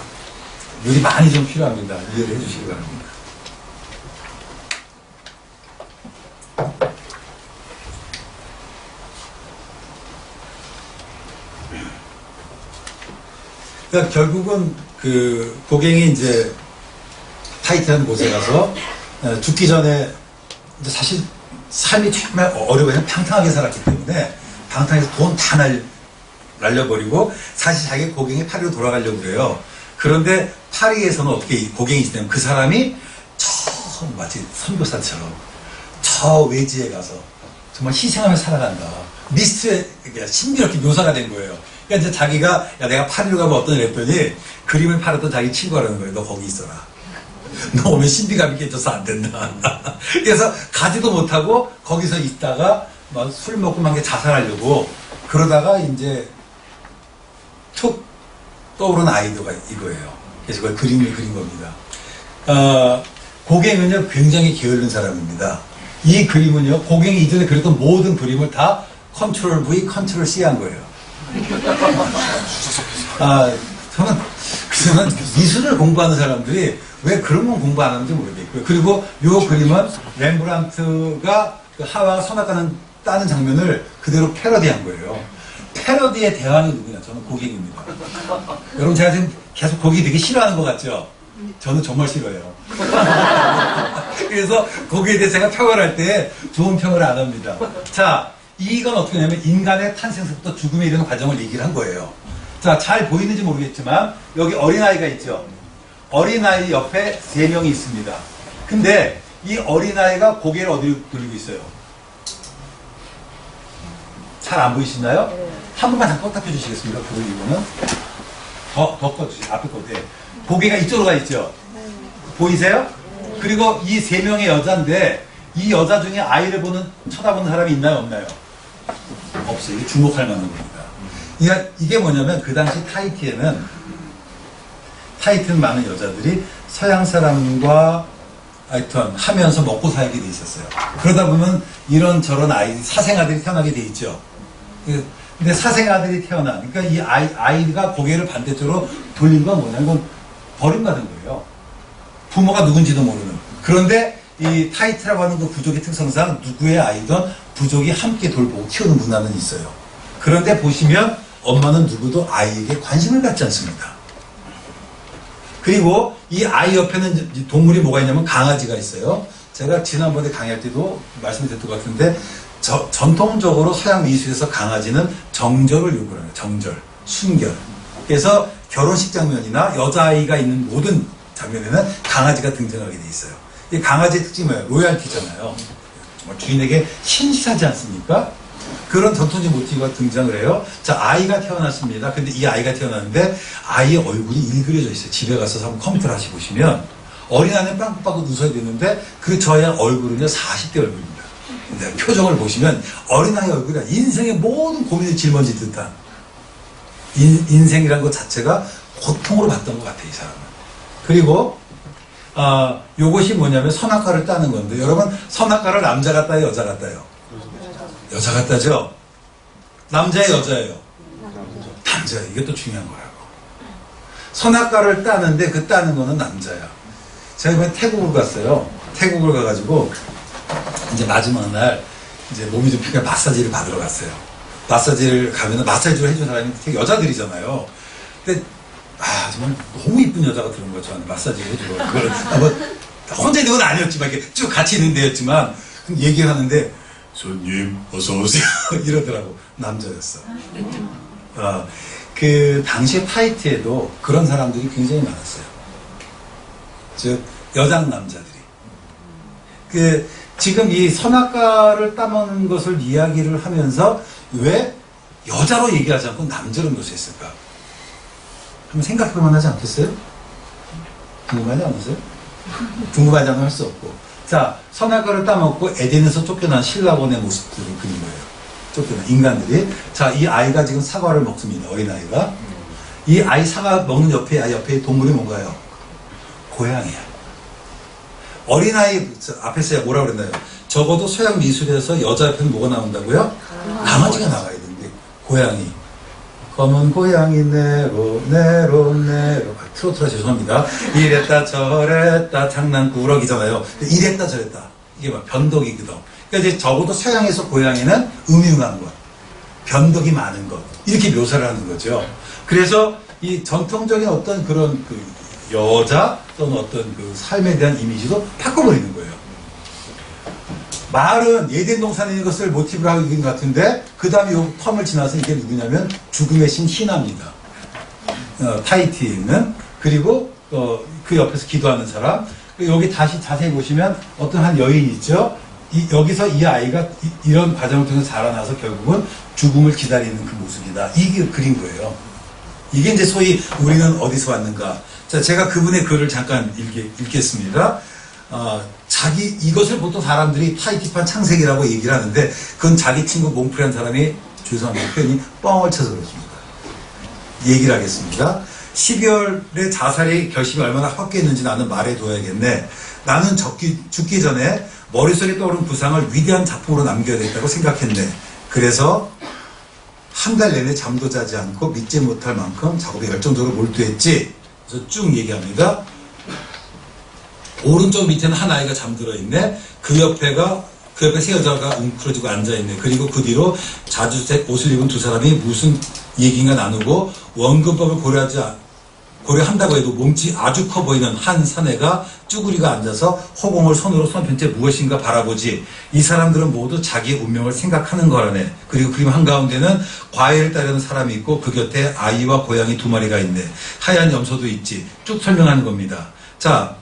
물이 많이 좀 필요합니다. 이해를 해주시기 바랍니다. 그러니까 결국은 그 고갱이 이제 타이트한 곳에 가서 죽기 전에 이제 사실 삶이 정말 어려워요. 방탕하게 살았기 때문에 방탕해서 돈 다 날려버리고 사실 자기 고갱이 파리로 돌아가려고 그래요. 그런데 파리에서는 어떻게 고갱이 있냐면 그 사람이 마치 선교사처럼 저 외지에 가서 정말 희생하며 살아간다. 미스트에 신비롭게 묘사가 된 거예요. 그러니까 이제 자기가 야 내가 파리로 가면 어떠냐 했더니 그림을 팔았던 자기 친구라는 거예요. 너 거기 있어라. 너 오면 신비감이 깨져서 안 된다. 그래서 가지도 못하고 거기서 있다가 막 술 먹고 막 자살하려고 그러다가 이제 툭 떠오른 아이디어가 이거예요. 그래서 그걸 그림을 그린 겁니다. 고갱은요 굉장히 게으른 사람입니다. 이 그림은요 고갱이 이전에 그렸던 모든 그림을 다 컨트롤 V, 컨트롤 C 한 거예요. 저는 미술을 공부하는 사람들이 왜 그런 건 공부 안 하는지 모르겠고요. 그리고 이 그림은 렘브란트가 그 하와가 선악과는 따는 장면을 그대로 패러디한 거예요. 패러디의 대왕이 누구냐? 저는 고갱입니다. 여러분 제가 지금 계속 고갱 되게 싫어하는 것 같죠? 저는 정말 싫어요. 그래서 거기에 대해서 제가 평을 할 때 좋은 평을 안 합니다. 자, 이건 어떻게 하냐면 인간의 탄생서부터 죽음에 이르는 과정을 얘기를 한 거예요. 자, 잘 보이는지 모르겠지만 여기 어린아이가 있죠. 어린아이 옆에 3명이 있습니다. 근데 이 어린아이가 고개를 어디로 돌리고 있어요? 잘 안 보이시나요? 한 번만 잠깐 껐다 펴주시겠습니까? 그걸 이거는 더 꺼주세요. 앞에 거. 네. 고개가 이쪽으로 가 있죠? 보이세요? 그리고 이 세 명의 여자인데 이 여자 중에 아이를 쳐다보는 사람이 있나요? 없나요? 없어요. 이게 주목할 만한 겁니다. 이게 뭐냐면 그 당시 타히티는 많은 여자들이 서양 사람과 하여튼 하면서 먹고 살게 돼 있었어요. 그러다 보면 이런저런 사생아들이 태어나게 돼 있죠. 근데 사생아들이 그러니까 이 아이가 고개를 반대쪽으로 돌린 건 뭐냐면 버림받은 거예요. 부모가 누군지도 모르는. 그런데 이 타히티라고 하는 그 부족의 특성상 누구의 아이든 부족이 함께 돌보고 키우는 문화는 있어요. 그런데 보시면 엄마는 누구도 아이에게 관심을 갖지 않습니다. 그리고 이 아이 옆에는 동물이 뭐가 있냐면 강아지가 있어요. 제가 지난번에 강의할 때도 말씀드렸던 것 같은데 전통적으로 서양 미술에서 강아지는 정절을 요구를 해요. 정절, 순결. 그래서 결혼식 장면이나 여자아이가 있는 모든 장면에는 강아지가 등장하게 돼 있어요. 이 강아지의 특징이 뭐예요? 로얄티잖아요. 정말 주인에게 신실하지 않습니까? 그런 전통적 모티브가 등장을 해요. 자, 아이가 태어났습니다. 근데 이 아이가 태어났는데 아이의 얼굴이 일그려져 있어요. 집에 가서 한번 컴퓨터를 하시 보시면 어린아이는 빵긋빵긋 웃어야 되는데 저의 얼굴은요 40대 얼굴입니다. 근데 표정을 보시면 어린아이 얼굴이 인생의 모든 고민을 짊어진 듯한 인생이라는 것 자체가 고통으로 봤던 것 같아요. 이 사람은. 그리고 요것이 뭐냐면 선악과를 따는 건데 여러분 선악과를 남자 같다요? 여자 같다요? 여자 같다죠? 남자예요? 여자예요? 남자예요. 이게 또 중요한 거라고. 선악과를 따는데 그 따는 거는 남자야. 제가 이번에 태국을 갔어요. 태국을 가가지고 이제 마지막 날 이제 몸이 좀 피가 마사지를 받으러 갔어요. 마사지를 가면은 마사지를 해준 사람이 여자들이잖아요. 근데 정말 너무 이쁜 여자가 들은 거죠. 저한테 마사지를 해주고 그걸 혼자 있는 건 아니었지만 이렇게 쭉 같이 있는 데였지만 얘기를 하는데 손님 어서오세요 이러더라고. 남자였어. 그 당시에 타히티에도 그런 사람들이 굉장히 많았어요. 즉 여장 남자들이. 지금 이 선악과를 따먹는 것을 이야기를 하면서 왜 여자로 얘기하지 않고 남자로 묘사했을까? 한번 생각해볼 만하지 않겠어요? 궁금하지 않으세요? 궁금하지 않으면 할 수 없고. 자, 선악과를 따먹고 에덴에서 쫓겨난 신라본의 모습들을 그린 거예요. 쫓겨난 인간들이. 자, 이 아이가 지금 사과를 먹습니다. 어린아이가. 이 아이 사과 먹는 옆에 동물이 뭔가요? 고양이야. 어린아이 앞에서 뭐라 그랬나요? 적어도 서양 미술에서 여자 옆에는 뭐가 나온다고요? 강아지가 나와야 되는데 고양이. 검은 고양이 네로 트로트라 죄송합니다. 이랬다 저랬다 장난꾸러기잖아요. 이랬다 저랬다 이게 막 변덕이거든. 그러니까 이제 적어도 서양에서 고양이는 음흉한 것, 변덕이 많은 것 이렇게 묘사를 하는 거죠. 그래서 이 전통적인 어떤 그런 그 여자 또는 어떤 그 삶에 대한 이미지도 바꿔버리는 거예요. 말은 예덴 동산에 있는 것을 모티브로 하고 있는 것 같은데 그 다음에 요 텀을 지나서 이게 누구냐면 죽음의 신 희나입니다. 타히티에 있는. 그리고 그 옆에서 기도하는 사람. 여기 다시 자세히 보시면 어떤 한 여인이 있죠. 여기서 이 아이가 이런 과정을 통해서 자라나서 결국은 죽음을 기다리는 그 모습이다. 이게 그린 거예요. 이게 이제 소위 우리는 어디서 왔는가. 자, 제가 그분의 글을 잠깐 읽겠습니다. 이것을 보통 사람들이 타히티판 창세기라고 얘기를 하는데 그건 자기 친구 몽프라는 사람이 죄송합니다. 표현이 뻥을 쳐서 그렇습니다. 얘기를 하겠습니다. 12월에 자살의 결심이 얼마나 확고했는지 나는 말해둬야겠네. 나는 죽기 전에 머릿속에 떠오른 구상을 위대한 작품으로 남겨야 되겠다고 생각했네. 그래서 한 달 내내 잠도 자지 않고 믿지 못할 만큼 작업에 열정적으로 몰두했지. 그래서 쭉 얘기합니다. 오른쪽 밑에는 한 아이가 잠들어 있네. 그 옆에 세 여자가 웅크러지고 앉아있네. 그리고 그 뒤로 자주색 옷을 입은 두 사람이 무슨 얘기인가 나누고 원근법을 고려한다고 해도 몸집이 아주 커 보이는 한 사내가 쭈구리가 앉아서 허공을 손으로 손편째 무엇인가 바라보지. 이 사람들은 모두 자기의 운명을 생각하는 거라네. 그리고 그림 한가운데는 과일을 따르는 사람이 있고 그 곁에 아이와 고양이 두 마리가 있네. 하얀 염소도 있지. 쭉 설명하는 겁니다. 자,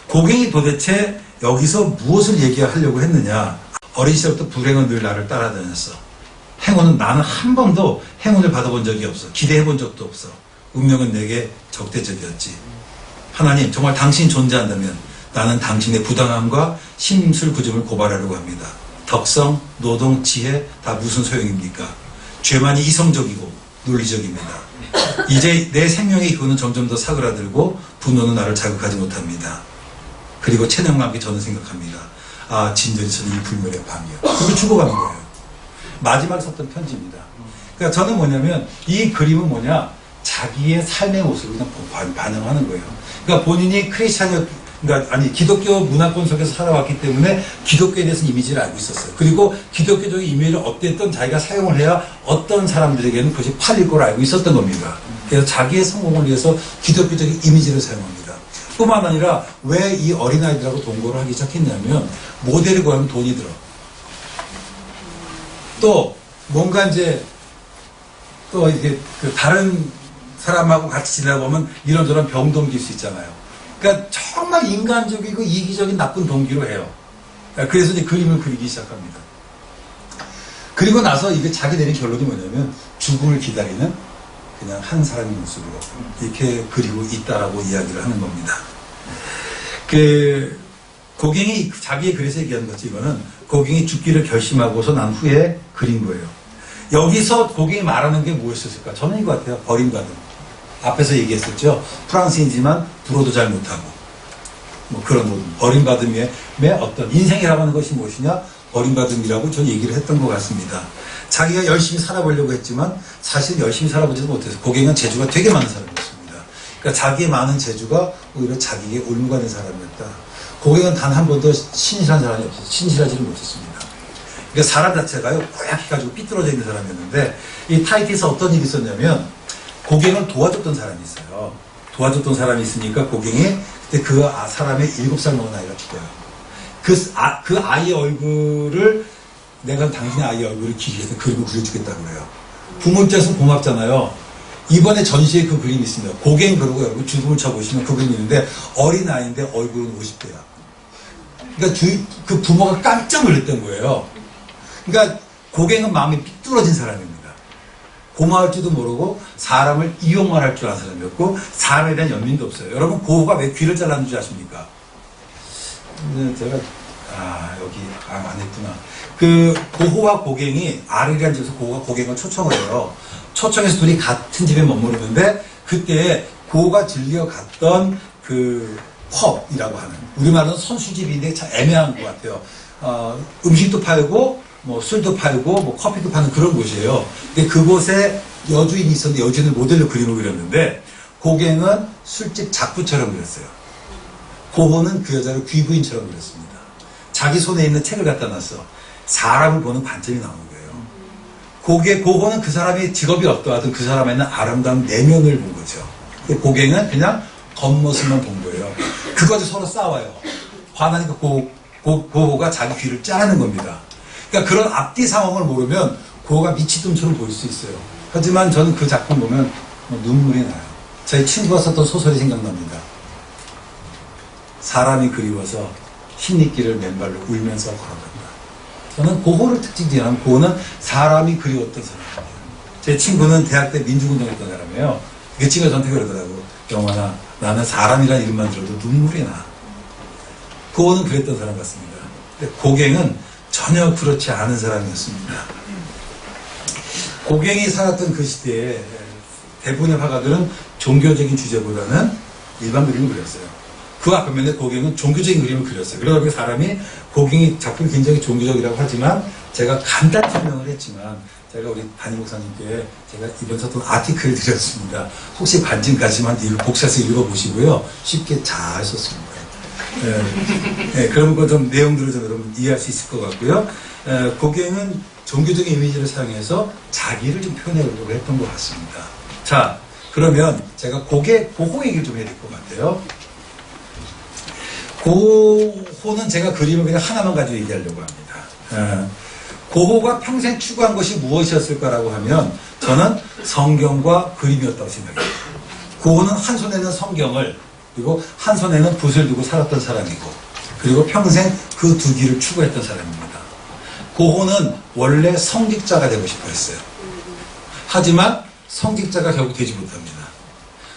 고갱이 도대체 여기서 무엇을 얘기하려고 했느냐. 어린 시절부터 불행은 늘 나를 따라다녔어. 행운은 나는 한 번도 행운을 받아본 적이 없어. 기대해 본 적도 없어. 운명은 내게 적대적이었지. 하나님, 정말 당신이 존재한다면 나는 당신의 부당함과 심술부심을 고발하려고 합니다. 덕성, 노동, 지혜 다 무슨 소용입니까? 죄만이 이성적이고 논리적입니다. 이제 내 생명의 기운은 점점 더 사그라들고 분노는 나를 자극하지 못합니다. 그리고 체념과 함께 저는 생각합니다. 아, 진전이 저는 이 불멸의 밤이요. 그걸 죽어가는 거예요. 마지막에 썼던 편지입니다. 그러니까 저는 뭐냐면 이 그림은 뭐냐, 자기의 삶의 모습을 그냥 반영하는 거예요. 그러니까 본인이 그러니까 기독교 문화권 속에서 살아왔기 때문에 기독교에 대해서 이미지를 알고 있었어요. 그리고 기독교적인 이미지를 어땠든 자기가 사용을 해야 어떤 사람들에게는 그것이 팔릴 걸 알고 있었던 겁니다. 그래서 자기의 성공을 위해서 기독교적인 이미지를 사용합니다. 뿐만 아니라 왜 이 어린아이들하고 동거를 하기 시작했냐면 모델을 구하면 돈이 들어. 또 뭔가 이제 또 이게 다른 사람하고 같이 지내다 보면 이런저런 병동기일 수 있잖아요. 그러니까 정말 인간적이고 이기적인 나쁜 동기로 해요. 그래서 이제 그림을 그리기 시작합니다. 그리고 나서 이게 자기 내린 결론이 뭐냐면 죽음을 기다리는 그냥 한 사람의 모습으로 이렇게 그리고 있다라고 이야기를 하는 겁니다. 고갱이 자기의 글에서 얘기하는 거지, 이거는 고갱이 죽기를 결심하고서 난 후에 그린 거예요. 여기서 고갱이 말하는 게 무엇이었을까? 저는 이거 같아요. 버림받음. 앞에서 얘기했었죠. 프랑스인지만 불어도 잘 못하고 뭐 그런 버림받음의 어떤 인생이라고 하는 것이 무엇이냐? 버림받음이라고 저는 얘기를 했던 것 같습니다. 자기가 열심히 살아보려고 했지만 사실 열심히 살아보지도 못해서 고갱은 재주가 되게 많은 사람이었습니다. 그러니까 자기의 많은 재주가 오히려 자기에게 올무가 된 사람이었다. 고갱은 단 한 번도 신실한 사람이 없었어요. 신실하지를 못했습니다. 그러니까 사람 자체가요, 고약해가지고 삐뚤어져 있는 사람이었는데 이 타이티에서 어떤 일이 있었냐면 고갱을 도와줬던 사람이 있어요. 도와줬던 사람이 있으니까 고갱이 그때 그 사람의 7살 먹은 아이가 죽어요. 그 아이의 얼굴을 내가 당신의 아이의 얼굴을 기리해서 그리고 그려주겠다고 그래요. 부모 입장에서 고맙잖아요. 이번에 전시에 그 그림이 있습니다. 고갱 그러고 여러분 죽음을 쳐보시면 그 그림이 있는데 어린 아이인데 얼굴은 50대야. 그러니까 그 부모가 깜짝 놀랐던 거예요. 그러니까 고갱은 마음이 삐뚤어진 사람입니다. 고마울지도 모르고 사람을 이용만 할 줄 아는 사람이었고 사람에 대한 연민도 없어요. 여러분 고호가 왜 귀를 잘랐는 줄 아십니까? 제가 여기 안 했구나. 그 고호와 고갱이 아르리안 집에서 고호가 고갱을 초청을 해요. 초청해서 둘이 같은 집에 머무르는데 그때 고호가 즐겨 갔던 그 펍이라고 하는, 우리말로는 선수집인데 참 애매한 것 같아요. 음식도 팔고 뭐 술도 팔고 뭐 커피도 파는 그런 곳이에요. 근데 그곳에 여주인이 있었는데 여주인을 모델로 그림을 그렸는데 고갱은 술집 작부처럼 그렸어요. 고호는 그 여자를 귀부인처럼 그렸습니다. 자기 손에 있는 책을 갖다 놨어. 사람을 보는 관점이 나오는 거예요. 고호는 그 사람이 직업이 어떠하든 그 사람에 있는 아름다운 내면을 본 거죠. 고갱은 그냥 겉모습만 본 거예요. 그것이 서로 싸워요. 화나니까 고호가 자기 귀를 자르는 겁니다. 그러니까 그런 앞뒤 상황을 모르면 고호가 미치둠처럼 보일 수 있어요. 하지만 저는 그 작품 보면 눈물이 나요. 저희 친구가 썼던 소설이 생각납니다. 사람이 그리워서 흰잎길을 맨발로 울면서 걸어간다. 저는 고호를 특징지만 고호는 사람이 그리웠던 사람이에요. 제 친구는 대학 때 민주운동했던 사람이에요. 그 친구가 저한테 그러더라고. 영환아, 나는 사람이라는 이름만 들어도 눈물이 나. 고호는 그랬던 사람 같습니다. 근데 고갱은 전혀 그렇지 않은 사람이었습니다. 고갱이 살았던 그 시대에 대부분의 화가들은 종교적인 주제보다는 일반 그림을 그렸어요. 그 앞면에 고갱은 종교적인 그림을 그렸어요. 그러다 보니 사람이 고갱이 작품이 굉장히 종교적이라고 하지만 제가 간단히 설명을 했지만 제가 우리 담임 목사님께 제가 이번 썼던 아티클 드렸습니다. 혹시 관심 가시면 복사해서 읽어보시고요. 쉽게 잘 썼습니다. 그런 거 좀 내용들을 좀 여러분 이해할 수 있을 것 같고요. 고갱은 종교적인 이미지를 사용해서 자기를 좀 표현하려고 했던 것 같습니다. 자, 그러면 제가 고호 얘기를 좀 해야 될 것 같아요. 고호는 제가 그림을 그냥 하나만 가지고 얘기하려고 합니다. 고호가 평생 추구한 것이 무엇이었을까라고 하면 저는 성경과 그림이었다고 생각해요. 고호는 한 손에는 성경을 그리고 한 손에는 붓을 두고 살았던 사람이고 그리고 평생 그 두 길을 추구했던 사람입니다. 고호는 원래 성직자가 되고 싶어 했어요. 하지만 성직자가 결국 되지 못합니다.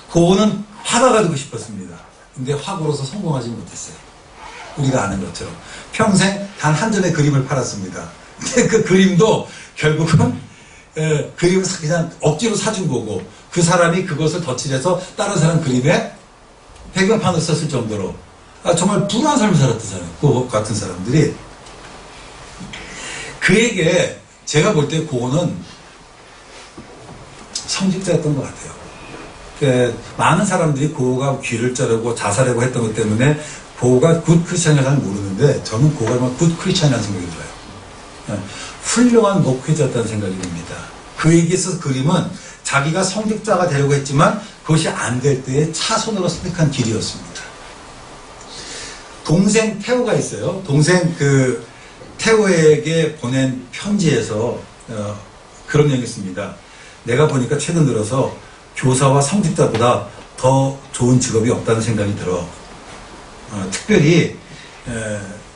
고호는 화가가 되고 싶었습니다. 근데 화고로서 성공하지 못했어요. 우리가 아는 것처럼. 평생 단 한 점의 그림을 팔았습니다. 근데 그 그림도 결국은 그림을 그냥 억지로 사준 거고, 그 사람이 그것을 덧칠해서 다른 사람 그림에 배경판을 썼을 정도로 정말 불안한 삶을 살았다잖아요. 그 같은 사람들이. 그에게 제가 볼 때 고호는 성직자였던 것 같아요. 많은 사람들이 고호가 귀를 자르고 자살하고 했던 것 때문에 고호가 굿 크리스찬이라는 잘 모르는데, 저는 고호가 정말 굿 크리스찬이라는 생각이 들어요. 훌륭한 목회자였다는 생각이 듭니다. 그에게 있어서 그림은 자기가 성직자가 되려고 했지만 그것이 안 될 때의 차선으로 선택한 길이었습니다. 동생 태호가 있어요. 동생 태호에게 보낸 편지에서 그런 내용이 있습니다. 내가 보니까 최근 들어서 교사와 성직자보다 더 좋은 직업이 없다는 생각이 들어. 특별히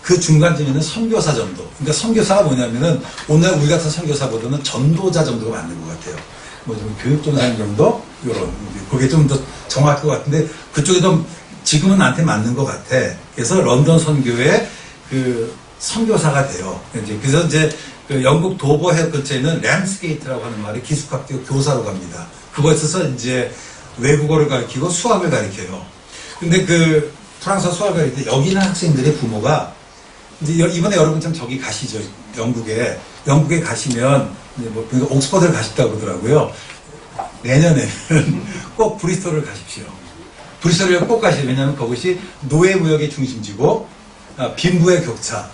그 중간쯤에는 선교사 정도. 그러니까 선교사가 뭐냐면은 오늘 우리 같은 선교사보다는 전도자 정도가 맞는 것 같아요. 뭐 좀 교육전사님 정도? 요런. 그게 좀 더 정확할 것 같은데, 그쪽이 좀 지금은 나한테 맞는 것 같아. 그래서 런던 선교의 그 선교사가 돼요. 그래서 이제 그 영국 도버 해협 근처에 있는 램스게이트라고 하는 말이 기숙학교 교사로 갑니다. 그거에 있어서 이제 외국어를 가르치고 수학을 가르쳐요. 근데 그 프랑스어 수학을 가르칠 때 여기 있는 학생들의 부모가 이제 이번에 여러분 참 저기 가시죠. 영국에 가시면 이제 뭐 옥스퍼드를 가셨다고 그러더라고요. 내년에는 꼭 브리스톨을 가십시오. 브리스톨을 꼭 가시죠. 왜냐하면 그것이 노예무역의 중심지고 빈부의 격차,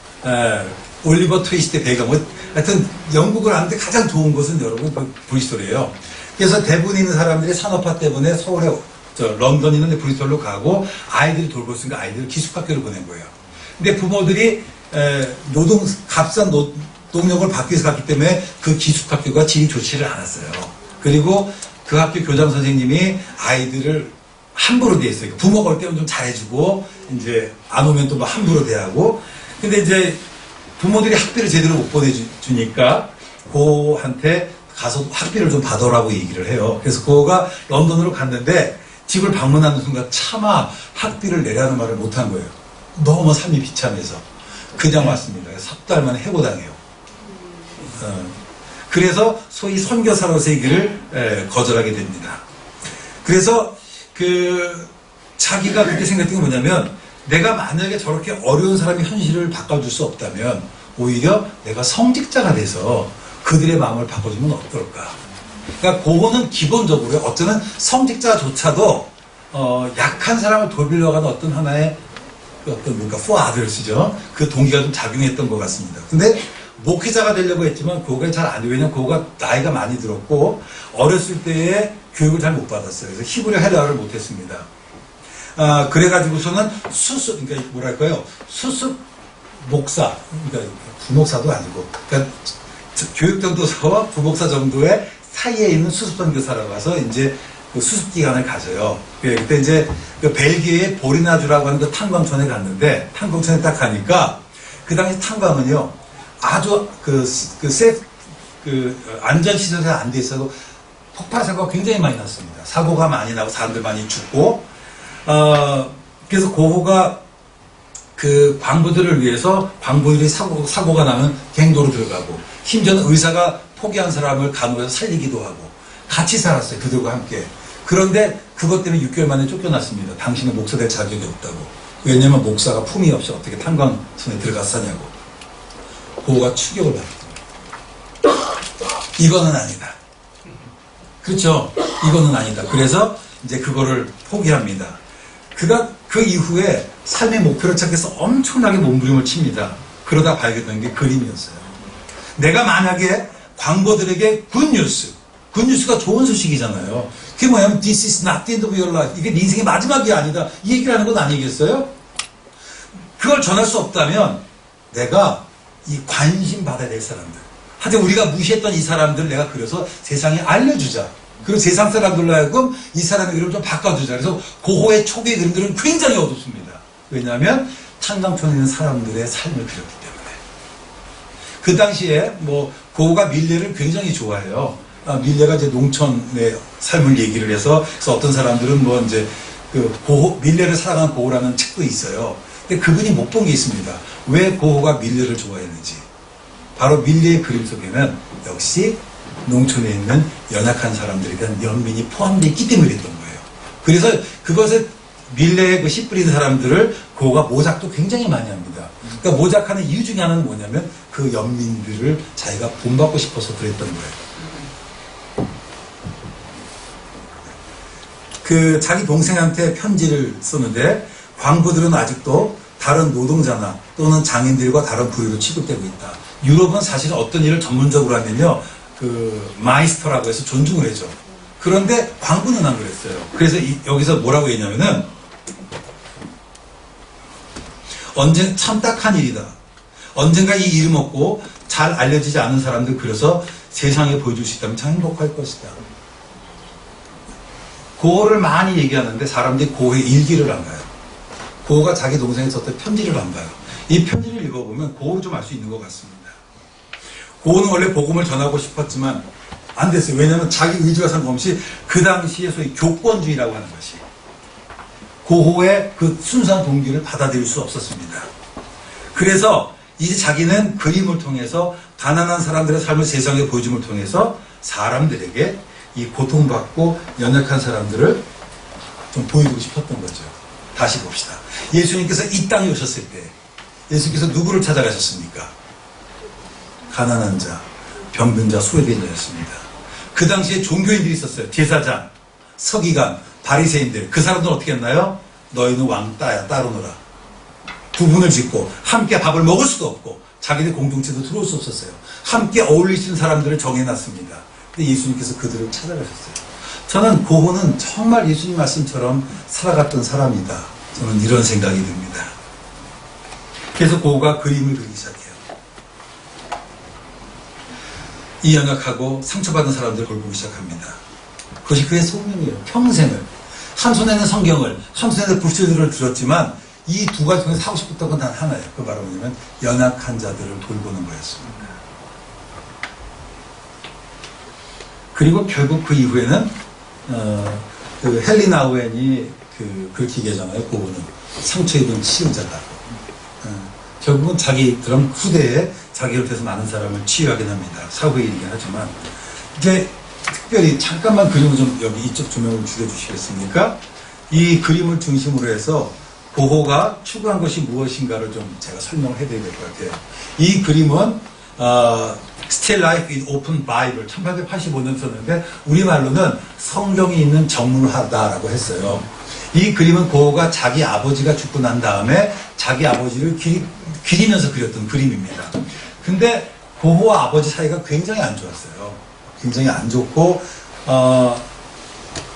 올리버 트위스트의 배경, 하여튼 영국을 아는데 가장 좋은 곳은 여러분 브리스톨이에요. 그래서 대부분 있는 사람들이 산업화 때문에 서울에 런던 있는 브리스톨로 가고, 아이들이 돌고 있으니까 아이들을 기숙학교로 보낸 거예요. 근데 부모들이 값싼 노동력을 받기 위해서 갔기 때문에 그 기숙학교가 질이 좋지를 않았어요. 그리고 그 학교 교장 선생님이 아이들을 함부로 대했어요. 부모가 올 때는 좀 잘해주고, 이제 안 오면 또 막 함부로 대하고. 근데 이제 부모들이 학비를 제대로 못 보내주니까 고한테 가서 학비를 좀 받으라고 얘기를 해요. 그래서 고가 런던으로 갔는데 집을 방문하는 순간 차마 학비를 내라는 말을 못한 거예요. 너무 삶이 비참해서 그냥 왔습니다. 석 달 만에 해고당해요. 그래서 소위 선교사로서의 길을 거절하게 됩니다. 그래서 자기가 그렇게 생각했던 게 뭐냐면, 내가 만약에 저렇게 어려운 사람의 현실을 바꿔줄 수 없다면 오히려 내가 성직자가 돼서 그들의 마음을 바꿔주면 어떨까. 그러니까 그거는 기본적으로 어쩌면 성직자조차도 약한 사람을 돌리려고 하는 어떤 하나의 포아들스죠. 그 동기가 좀 작용했던 것 같습니다. 근데 목회자가 되려고 했지만 그거가 잘 안 돼요. 왜냐면 그거가 나이가 많이 들었고 어렸을 때에 교육을 잘 못 받았어요. 그래서 히브리 헬라어를 못했습니다. 그래가지고서는 그러니까 수습 목사, 그러니까 부목사도 아니고, 그러니까 교육전도사와 부목사 정도의 사이에 있는 수습선교사라고 해서 이제 그 수습기간을 가져요. 그때 이제 그 벨기에의 보리나주라고 하는 그 탄광촌에 갔는데, 탄광촌에 딱 가니까 그 당시 탄광은요 아주 안전시설이 안 돼 있어도 폭발 사고가 굉장히 많이 났습니다. 사고가 많이 나고 사람들 많이 죽고, 그래서 고호가 그 광부들을 위해서 광부들이 사고가 나면 갱도로 들어가고, 심지어는 의사가 포기한 사람을 간호해서 살리기도 하고 같이 살았어요. 그들과 함께. 그런데 그것 때문에 6개월 만에 쫓겨났습니다. 당신은 목사 될 자격이 없다고. 왜냐면 목사가 품위 없이 어떻게 탄광선에 들어가서 사냐고. 고호가 추격을 받았습니다. 이거는 아니다. 그렇죠? 이거는 아니다. 그래서 이제 그거를 포기합니다. 그가 그 이후에 삶의 목표를 찾기 위해서 엄청나게 몸부림을 칩니다. 그러다 발견된 게 그림이었어요. 내가 만약에 광고들에게 굿뉴스가 좋은 소식이잖아요. 그게 뭐냐면 This is not the end of your life. 이게 네 인생의 마지막이 아니다. 이 얘기를 하는 건 아니겠어요? 그걸 전할 수 없다면 내가 이 관심 받아야 될 사람들, 하여튼 우리가 무시했던 이 사람들을 내가 그려서 세상에 알려주자. 그리고 세상 사람들로 하여금 이 사람의 그림을 좀 바꿔주자. 그래서 고호의 초기의 그림들은 굉장히 어둡습니다. 왜냐하면 탄광촌에 있는 사람들의 삶을 그렸기 때문에. 그 당시에 뭐 고흐가 밀레를 굉장히 좋아해요. 밀레가 이제 농촌의 삶을 얘기를 해서, 그래서 어떤 사람들은 뭐 이제 그 밀레를 사랑한 고흐라는 책도 있어요. 근데 그분이 못 본 게 있습니다. 왜 고흐가 밀레를 좋아했는지. 바로 밀레의 그림 속에는 역시 농촌에 있는 연약한 사람들에 대한 연민이 포함되어 있기 때문에 그랬던 거예요. 그래서 그것에 밀레의 그 씨 뿌린 사람들을 고흐가 모작도 굉장히 많이 합니다. 그러니까 모작하는 이유 중에 하나는 뭐냐면 그 연민들을 자기가 본받고 싶어서 그랬던 거예요. 그 자기 동생한테 편지를 쓰는데 광부들은 아직도 다른 노동자나 또는 장인들과 다른 부류로 취급되고 있다. 유럽은 사실 어떤 일을 전문적으로 하면요, 그 마이스터라고 해서 존중을 해줘. 그런데 광부는 안 그랬어요. 그래서 여기서 뭐라고 했냐면은 참 딱한 일이다. 언젠가 이 이름 없고 잘 알려지지 않은 사람들 그려서 세상에 보여줄 수 있다면 참 행복할 것이다. 고흐를 많이 얘기하는데 사람들이 고흐의 일기를 안 봐요. 고흐가 자기 동생이 썼던 편지를 안 봐요. 이 편지를 읽어보면 고흐를 좀 알 수 있는 것 같습니다. 고흐는 원래 복음을 전하고 싶었지만 안 됐어요. 왜냐하면 자기 의지와 상관없이 그 당시에 소위 교권주의라고 하는 것이 고흐의 그 순수한 동기를 받아들일 수 없었습니다. 그래서 이제 자기는 그림을 통해서 가난한 사람들의 삶을 세상에 보여줌을 통해서 사람들에게 이 고통받고 연약한 사람들을 좀 보이고 싶었던 거죠. 다시 봅시다. 예수님께서 이 땅에 오셨을 때 예수께서 누구를 찾아가셨습니까? 가난한 자, 병든 자, 소외된 자였습니다. 그 당시에 종교인들이 있었어요. 제사장, 서기관, 바리새인들. 그 사람들은 어떻게 했나요? 너희는 왕따야, 따로 놀아. 부분을 짓고 함께 밥을 먹을 수도 없고 자기들 공동체도 들어올 수 없었어요. 함께 어울릴 수 있는 사람들을 정해놨습니다. 근데 예수님께서 그들을 찾아가셨어요. 저는 고흐는 정말 예수님 말씀처럼 살아갔던 사람이다. 저는 이런 생각이 듭니다. 그래서 고흐가 그림을 그리기 시작해요. 이 연약하고 상처받은 사람들을 돌보기 시작합니다. 그것이 그의 소명이에요. 평생을. 한 손에는 성경을, 한 손에는 불철들을 들었지만 이 두 가지 중에서 하고 싶었던 건 단 하나예요. 그 바로 뭐냐면 연약한 자들을 돌보는 거였습니다. 그리고 결국 그 이후에는 그 헨리 나우엔이 그렇게 얘기하잖아요. 고흐는 상처 입은 치유자다. 결국은 그런 후대에 자기를 통해서 많은 사람을 치유하게 합니다. 사후에 얘기긴 하지만 이제 특별히 잠깐만 그림을 좀 여기 이쪽 조명을 줄여주시겠습니까? 이 그림을 중심으로 해서 고흐가 추구한 것이 무엇인가를 좀 제가 설명을 해드려야 될 것 같아요. 이 그림은 Still Life in Open Bible 1885년 썼는데 우리말로는 성경이 있는 정문화다라고 했어요. 이 그림은 고흐가 자기 아버지가 죽고 난 다음에 자기 아버지를 기리면서 그렸던 그림입니다. 근데 고흐와 아버지 사이가 굉장히 안 좋았어요. 굉장히 안 좋고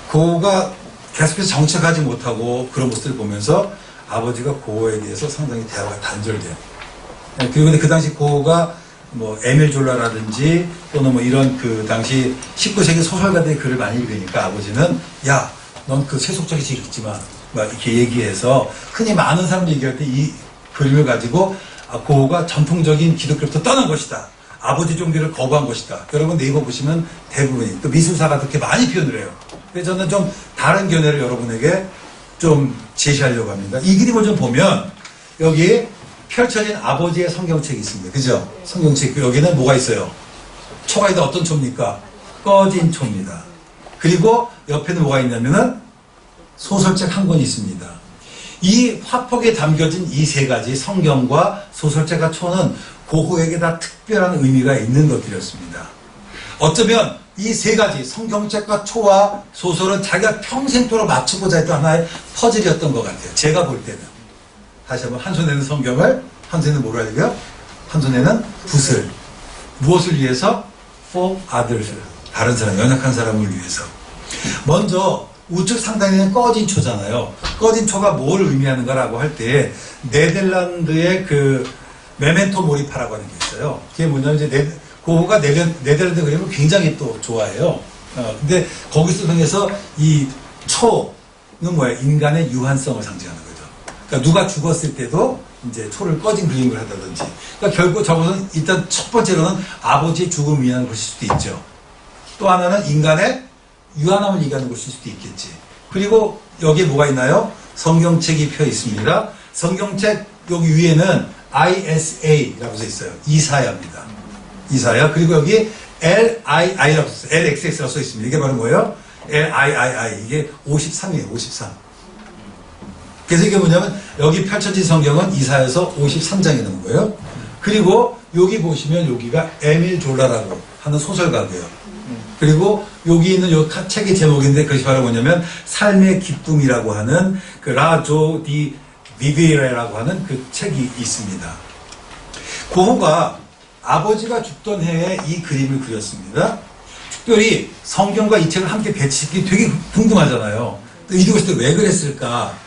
고흐가 계속해서 정착하지 못하고 그런 모습을 보면서 아버지가 고흐에 대해서 상당히 대화가 단절돼요. 그리고 근데 그 당시 고흐가 뭐 에밀 졸라라든지 또는 뭐 이런 그 당시 19세기 소설가들의 글을 많이 읽으니까 아버지는 야, 넌 그 세속적이지 읽지 마. 막 이렇게 얘기해서 흔히 많은 사람들이 얘기할 때 이 그림을 가지고 고흐가 전통적인 기독교부터 떠난 것이다. 아버지 종교를 거부한 것이다. 여러분 네이버 보시면 대부분이 또 미술사가 그렇게 많이 표현을 해요. 그래서 저는 좀 다른 견해를 여러분에게 좀 제시하려고 합니다. 이 그림을 좀 보면 여기 펼쳐진 아버지의 성경책이 있습니다. 그죠? 성경책 여기는 뭐가 있어요? 초가 있다. 어떤 초입니까? 꺼진 초입니다. 그리고 옆에는 뭐가 있냐면은 소설책 한 권이 있습니다. 이 화폭에 담겨진 이 세 가지 성경과 소설책과 초는 고흐에게 다 특별한 의미가 있는 것들이었습니다. 어쩌면 이 세 가지 성경책과 초와 소설은 자기가 평생토록 맞추고자 했던 하나의 퍼즐이었던 것 같아요. 제가 볼 때는. 다시 한번 한 손에는 성경을, 한 손에는 뭐라 해야 한 손에는 붓을. 무엇을 위해서? For others. 다른 사람, 연약한 사람을 위해서. 먼저 우측 상단에는 꺼진 초잖아요. 꺼진 초가 뭘 의미하는가라고 할 때 네덜란드의 그 메멘토 모리파라고 하는 게 있어요. 그게 뭐냐면 이제 고흐가 네덜란드 그림을 굉장히 또 좋아해요. 근데 거기서 통해서 이 초는 뭐예요? 인간의 유한성을 상징하는 거죠. 그러니까 누가 죽었을 때도 이제 초를 꺼진 그림을 한다든지. 그러니까 결국 저것은 일단 첫 번째로는 아버지의 죽음을 위한 것일 수도 있죠. 또 하나는 인간의 유한함을 얘기하는 것일 수도 있겠지. 그리고 여기에 뭐가 있나요? 성경책이 펴 있습니다. 성경책 여기 위에는 ISA라고 써 있어요. 이사야입니다. 이사야. 그리고 여기 LII라고 써 있어요. LXX라고 써 있습니다. 이게 바로 뭐예요? LIII. 이게 53이에요. 53. 그래서 이게 뭐냐면 여기 펼쳐진 성경은 이사야서 53장이 나온 거예요. 그리고 여기 보시면 여기가 에밀 졸라라고 하는 소설가고요. 그리고 여기 있는 요 책의 제목인데 그것이 바로 뭐냐면 삶의 기쁨이라고 하는 그 라조 디 비비레라고 하는 그 책이 있습니다. 고흐가 아버지가 죽던 해에 이 그림을 그렸습니다. 특별히 성경과 이 책을 함께 배치시키기 되게 궁금하잖아요. 이것이 왜 그랬을까?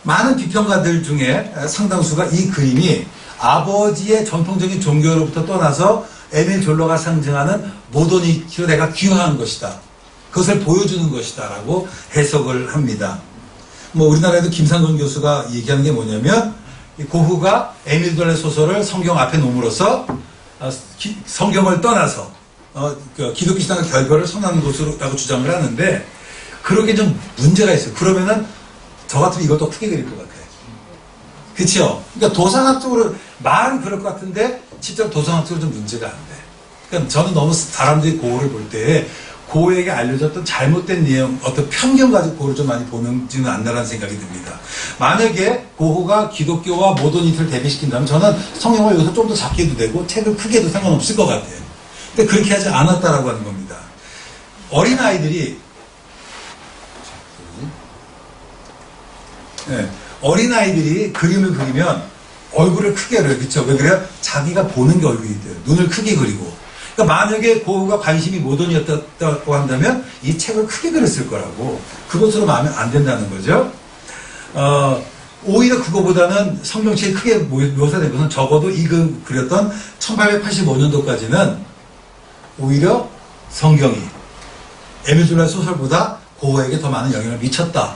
많은 비평가들 중에 상당수가 이 그림이 아버지의 전통적인 종교로부터 떠나서 에밀 졸러가 상징하는 모더니티로 내가 귀화한 것이다. 그것을 보여주는 것이다. 라고 해석을 합니다. 우리나라에도 김상돈 교수가 얘기하는 게 뭐냐면, 고흐가 에밀 졸러의 소설을 성경 앞에 놓음으로써 성경을 떠나서 기독교 신앙의 결과를 선언하는 것이라고 주장을 하는데, 그러기엔 좀 문제가 있어요. 그러면은 저 같으면 이걸 더 크게 그릴 것 같아요. 그쵸? 그러니까 도상학적으로 말은 그럴 것 같은데 실제로 도상학적으로 좀 문제가 안 돼. 그러니까 저는 너무 사람들이 고흐를 볼 때 고흐에게 알려졌던 잘못된 내용, 어떤 편견 가지고 고흐를 좀 많이 보는지는 않나라는 생각이 듭니다. 만약에 고흐가 기독교와 모더니티를 대비시킨다면 저는 성경을 여기서 좀 더 작게 해도 되고 책을 크게 해도 상관없을 것 같아요. 근데 그렇게 하지 않았다라고 하는 겁니다. 어린아이들이 그림을 그리면 얼굴을 크게 그려요. 그렇죠? 왜 그래요? 자기가 보는 게 얼굴이 돼요. 눈을 크게 그리고. 그러니까 만약에 고흐가 관심이 모던이었다고 한다면 이 책을 크게 그렸을 거라고. 그것으로 마음에 안 된다는 거죠. 오히려 그거보다는 성경책이 크게 묘사된 것은 적어도 이 그렸던 1885년도까지는 오히려 성경이 에밀 졸라의 소설보다 고흐에게 더 많은 영향을 미쳤다.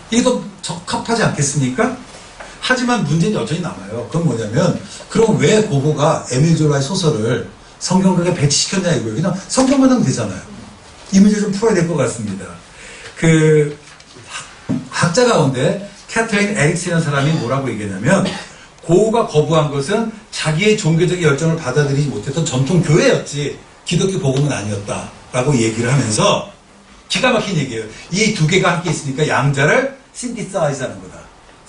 이게 더 적합하지 않겠습니까? 하지만 문제는 여전히 남아요. 그건 뭐냐면, 그럼 왜 고흐가 에밀 졸라의 소설을 성경극에 배치시켰냐 이거예요. 그냥 성경만 하면 되잖아요. 이 문제 좀 풀어야 될 것 같습니다. 학자 가운데 캐트린 에릭슨이라는 사람이 뭐라고 얘기했냐면, 고흐가 거부한 것은 자기의 종교적 열정을 받아들이지 못했던 전통 교회였지 기독교 복음은 아니었다라고 얘기를 하면서 기가 막힌 얘기예요. 이 두 개가 함께 있으니까 양자를 신디사이즈 하는 거다.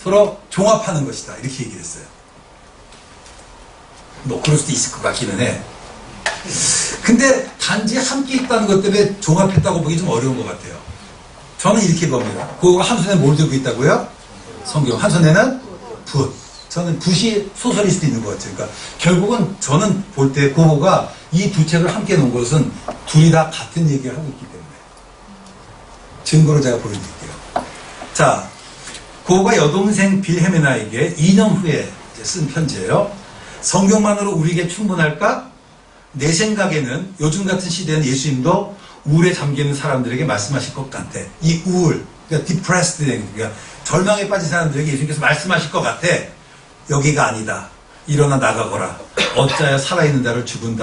서로 종합하는 것이다. 이렇게 얘기를 했어요. 그럴 수도 있을 것 같기는 해. 근데 단지 함께 있다는 것 때문에 종합했다고 보기 좀 어려운 것 같아요. 저는 이렇게 봅니다. 고흐가 한 손에 뭘 들고 있다고요? 성경. 한 손에는 붓. 저는 붓이 소설일 수도 있는 것 같아요. 그러니까 결국은 저는 볼 때 고흐가 이 두 책을 함께 놓은 것은 둘이 다 같은 얘기를 하고 있기 때문에. 증거로 제가 보여드릴게요. 자, 고흐가 여동생 빌헤메나에게 2년 후에 쓴 편지예요. 성경만으로 우리에게 충분할까? 내 생각에는 요즘 같은 시대는 예수님도 우울에 잠기는 사람들에게 말씀하실 것 같아. 이 우울, 그러니까 depressed, 그러니까 절망에 빠진 사람들에게 예수님께서 말씀하실 것 같아. 여기가 아니다. 일어나 나가거라. 어찌하여 살아있는 자를 죽은